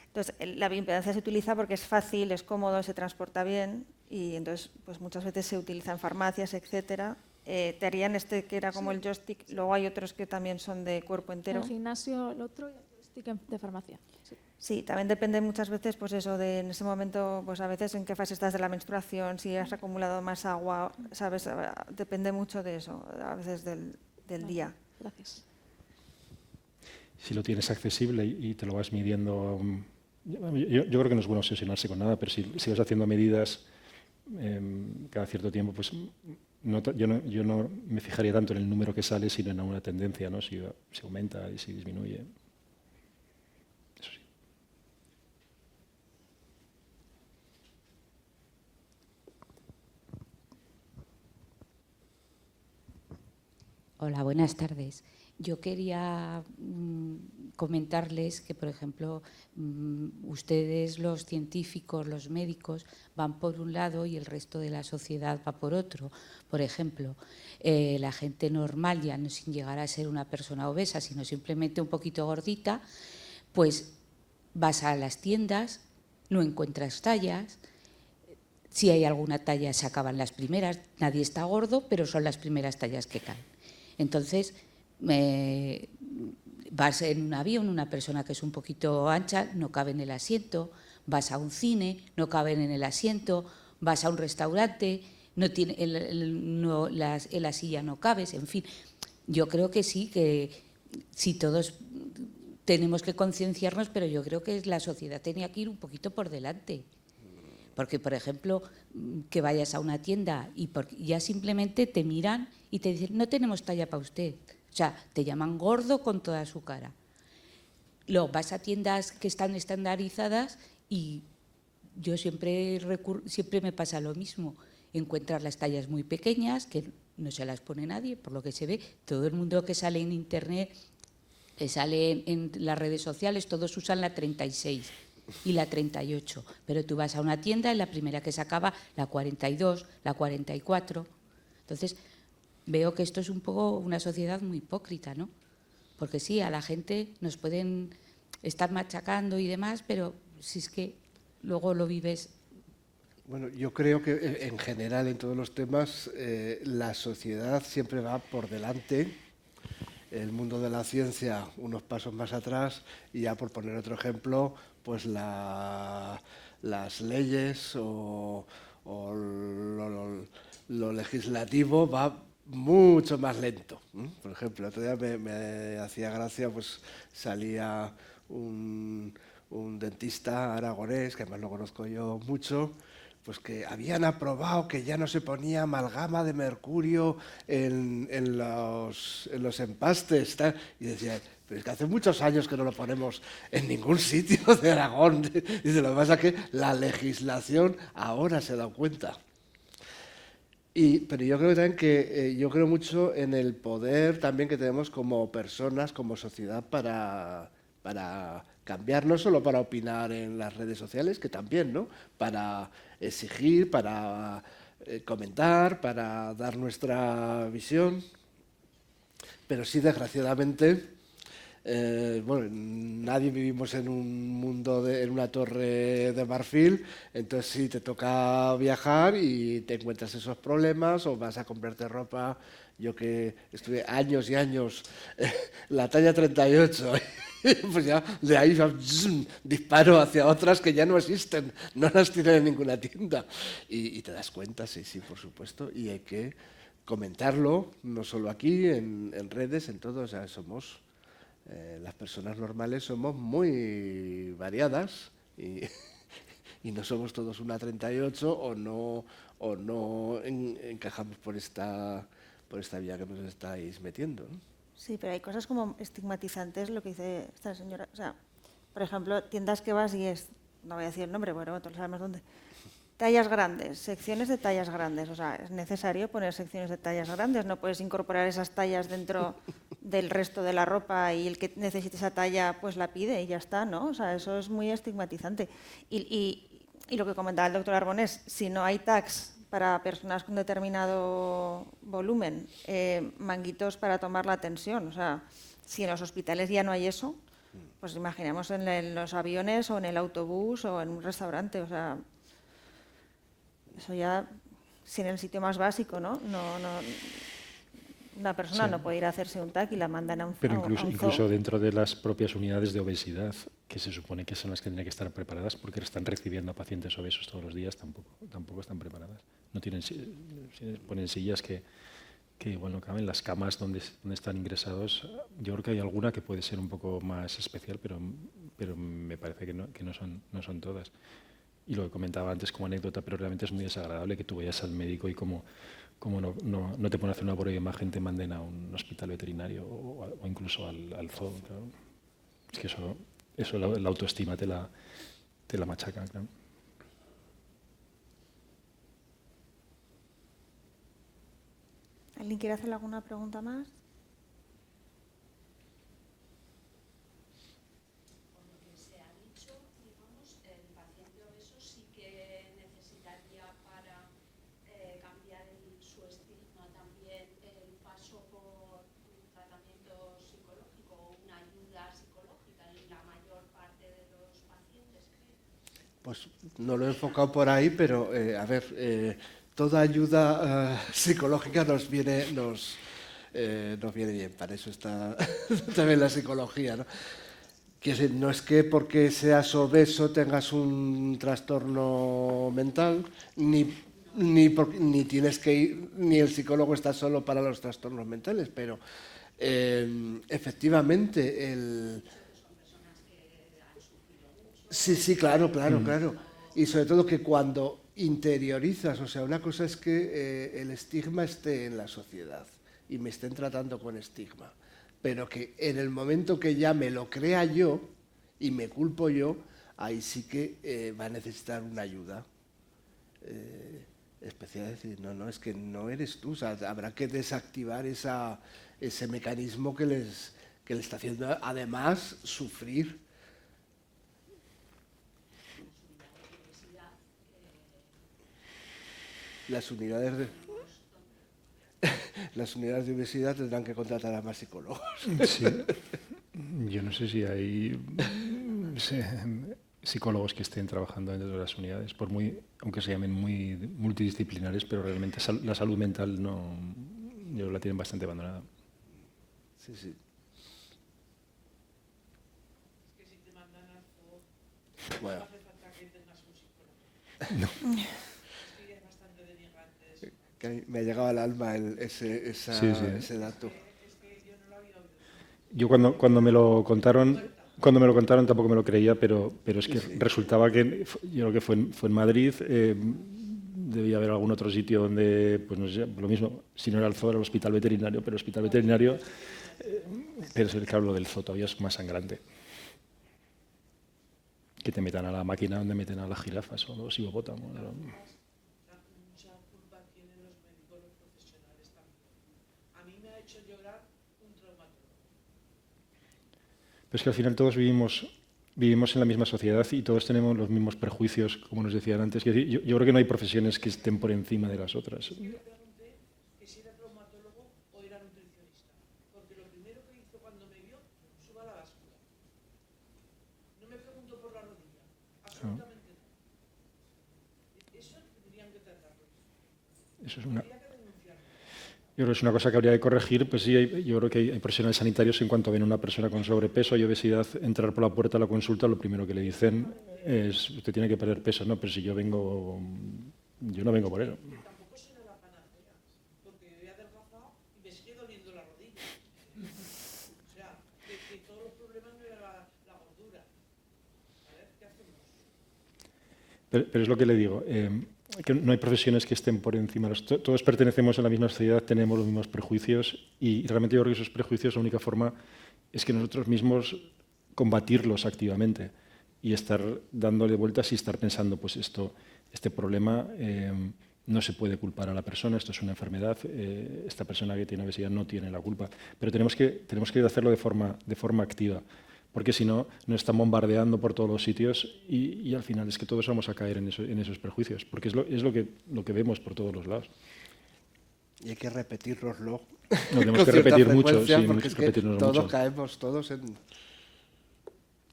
Entonces, la bioimpedancia se utiliza porque es fácil, es cómodo, se transporta bien y entonces pues muchas veces se utiliza en farmacias, etcétera. Te harían este que era como el joystick, luego hay otros que también son de cuerpo entero. En el gimnasio el otro y el joystick de farmacia. Sí. Sí, también depende muchas veces, pues eso, de en ese momento, pues a veces en qué fase estás de la menstruación, si has acumulado más agua, ¿sabes? Depende mucho de eso, a veces del día. Gracias. Si lo tienes accesible y te lo vas midiendo... Yo creo que no es bueno obsesionarse con nada, pero si vas haciendo medidas cada cierto tiempo, pues yo no me fijaría tanto en el número que sale, sino en una tendencia, ¿no? Si aumenta y si disminuye. Eso sí. Hola, buenas tardes. Yo quería comentarles que, por ejemplo, ustedes, los científicos, los médicos, van por un lado y el resto de la sociedad va por otro. Por ejemplo, la gente normal, ya no sin llegar a ser una persona obesa, sino simplemente un poquito gordita, pues vas a las tiendas, no encuentras tallas. Si hay alguna talla, se acaban las primeras. Nadie está gordo, pero son las primeras tallas que caen. Entonces, vas en un avión, una persona que es un poquito ancha, no cabe en el asiento, vas a un cine, no caben en el asiento, vas a un restaurante, en la silla no cabes, en fin. Yo creo que sí, que sí todos tenemos que concienciarnos, pero yo creo que la sociedad tenía que ir un poquito por delante. Porque, por ejemplo, que vayas a una tienda y ya simplemente te miran y te dicen, no tenemos talla para usted. O sea, te llaman gordo con toda su cara. Luego vas a tiendas que están estandarizadas y yo siempre me pasa lo mismo. Encuentras las tallas muy pequeñas, que no se las pone nadie, por lo que se ve. Todo el mundo que sale en Internet, que sale en las redes sociales, todos usan la 36. Y la 38, pero tú vas a una tienda y la primera que sacaba la 42, la 44. Entonces, veo que esto es un poco una sociedad muy hipócrita, ¿no? Porque sí, a la gente nos pueden estar machacando y demás, pero si es que luego lo vives. Bueno, yo creo que en general en todos los temas la sociedad siempre va por delante. El mundo de la ciencia unos pasos más atrás y ya por poner otro ejemplo, pues las leyes o lo legislativo va mucho más lento. Por ejemplo, el otro día me hacía gracia, pues salía un dentista aragonés, que además lo conozco yo mucho, pues que habían aprobado que ya no se ponía amalgama de mercurio en los empastes, tal. Y decía, pero es que hace muchos años que no lo ponemos en ningún sitio de Aragón. Dice, lo que pasa es que la legislación ahora se da cuenta. Pero yo creo también que yo creo mucho en el poder también que tenemos como personas, como sociedad para cambiar, no solo para opinar en las redes sociales, que también, ¿no? Para exigir, para comentar, para dar nuestra visión. Pero sí, desgraciadamente, bueno, nadie vivimos en un mundo, en una torre de marfil, entonces sí te toca viajar y te encuentras esos problemas o vas a comprarte ropa. Yo que estuve años y años, la talla 38, pues ya de ahí disparo hacia otras que ya no existen, no las tienen en ninguna tienda. Y te das cuenta, sí, por supuesto, y hay que comentarlo, no solo aquí, en redes, en todo. O sea, somos, las personas normales somos muy variadas y, y no somos todos una 38 o no encajamos por esta vía que nos estáis metiendo, ¿no? Sí, pero hay cosas como estigmatizantes, lo que dice esta señora. O sea, por ejemplo, tiendas que vas y es, no voy a decir el nombre, bueno, todos sabemos dónde. Tallas grandes, secciones de tallas grandes. O sea, es necesario poner secciones de tallas grandes. No puedes incorporar esas tallas dentro del resto de la ropa y el que necesite esa talla pues la pide y ya está, ¿no? O sea, eso es muy estigmatizante. Y lo que comentaba el doctor Arbonés, si no hay tags para personas con determinado volumen, manguitos para tomar la tensión. O sea, si en los hospitales ya no hay eso, pues imaginemos en los aviones o en el autobús o en un restaurante. O sea, eso ya, si en el sitio más básico, ¿no? Una persona no puede ir a hacerse un TAC y la mandan a un zoo. Pero incluso dentro de las propias unidades de obesidad, que se supone que son las que tienen que estar preparadas, porque están recibiendo a pacientes obesos todos los días, tampoco están preparadas. No tienen, ponen sillas que igual no caben. Las camas donde están ingresados, yo creo que hay alguna que puede ser un poco más especial, pero me parece que no son todas. Y lo que comentaba antes como anécdota, pero realmente es muy desagradable que tú vayas al médico y como no te pueden hacer una prueba de imagen, te manden a un hospital veterinario o incluso al zoo. Claro. Es que eso la autoestima te la machaca. Claro. ¿Alguien quiere hacer alguna pregunta más? Por lo que se ha dicho, digamos, el paciente obeso sí que necesitaría para cambiar su estigma también el paso por un tratamiento psicológico o una ayuda psicológica en la mayor parte de los pacientes, ¿cree? Pues no lo he enfocado por ahí, pero a ver, toda ayuda psicológica nos viene bien. Para eso está también la psicología, ¿no? No es que porque seas obeso tengas un trastorno mental, ni tienes que ir, ni el psicólogo está solo para los trastornos mentales, pero efectivamente Sí, claro. Y sobre todo que cuando interiorizas, o sea, una cosa es que el estigma esté en la sociedad y me estén tratando con estigma, pero que en el momento que ya me lo crea yo y me culpo yo, ahí sí que va a necesitar una ayuda especial. Es decir, no, es que no eres tú, o sea, habrá que desactivar ese mecanismo que le está haciendo además sufrir. Las unidades de obesidad tendrán que contratar a más psicólogos. Sí. Yo no sé si hay psicólogos que estén trabajando dentro de las unidades, aunque se llamen muy multidisciplinares, pero realmente la salud mental yo la tienen bastante abandonada. Sí. Es que si te mandan al zoo, Bueno. no hace falta que tengas un psicólogo. No. Me ha llegado al alma ese dato. Yo cuando me lo contaron tampoco me lo creía, pero es que resultaba que yo creo que fue en Madrid, debía haber algún otro sitio donde, pues no sé, lo mismo, si no era el zoo, era el hospital veterinario, pero el hospital veterinario, pero es claro, lo del zoo todavía es más sangrante. Que te metan a la máquina donde meten a las jirafas o los hipopótamos. Pero es que al final todos vivimos en la misma sociedad y todos tenemos los mismos prejuicios, como nos decían antes. Yo creo que no hay profesiones que estén por encima de las otras. Yo me pregunté que si era traumatólogo o era nutricionista, porque lo primero que hizo cuando me vio, suba la báscula. No me preguntó por la rodilla, absolutamente no. Eso tendrían que tratarlo. Eso es Yo creo que es una cosa que habría que corregir. Pues sí, yo creo que hay profesionales sanitarios, en cuanto ven a una persona con sobrepeso y obesidad entrar por la puerta a la consulta, lo primero que le dicen es: usted tiene que perder peso. No, pero si yo no vengo por ello. Tampoco será la panacea, porque voy a me sigue doliendo la rodilla. O sea, que todos los problemas no era la gordura. A ver, ¿qué hacemos? Pero es lo que le digo, que no hay profesiones que estén por encima. Todos pertenecemos a la misma sociedad, tenemos los mismos prejuicios y realmente yo creo que esos prejuicios la única forma es que nosotros mismos combatirlos activamente y estar dándole vueltas y estar pensando, pues este problema no se puede culpar a la persona, esto es una enfermedad, esta persona que tiene obesidad no tiene la culpa, pero tenemos que hacerlo de forma activa. Porque si no, nos están bombardeando por todos los sitios y al final es que todos vamos a caer en esos prejuicios, porque es lo que vemos por todos los lados. Y hay que repetírnoslo. No, tenemos que repetir mucho, sí, porque es que repetirnos todos mucho. caemos todos en...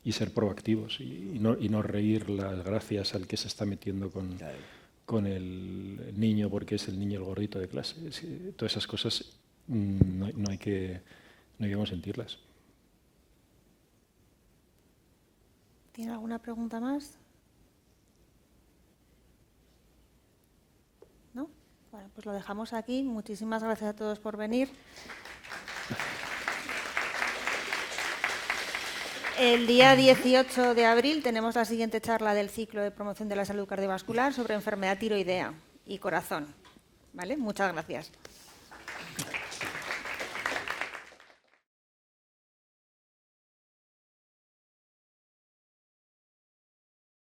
Y ser proactivos y no reír las gracias al que se está metiendo con el niño porque es el niño el gordito de clase. Todas esas cosas no hay que sentirlas. ¿Tiene alguna pregunta más? ¿No? Bueno, pues lo dejamos aquí. Muchísimas gracias a todos por venir. El día 18 de abril tenemos la siguiente charla del ciclo de promoción de la salud cardiovascular sobre enfermedad tiroidea y corazón. ¿Vale? Muchas gracias.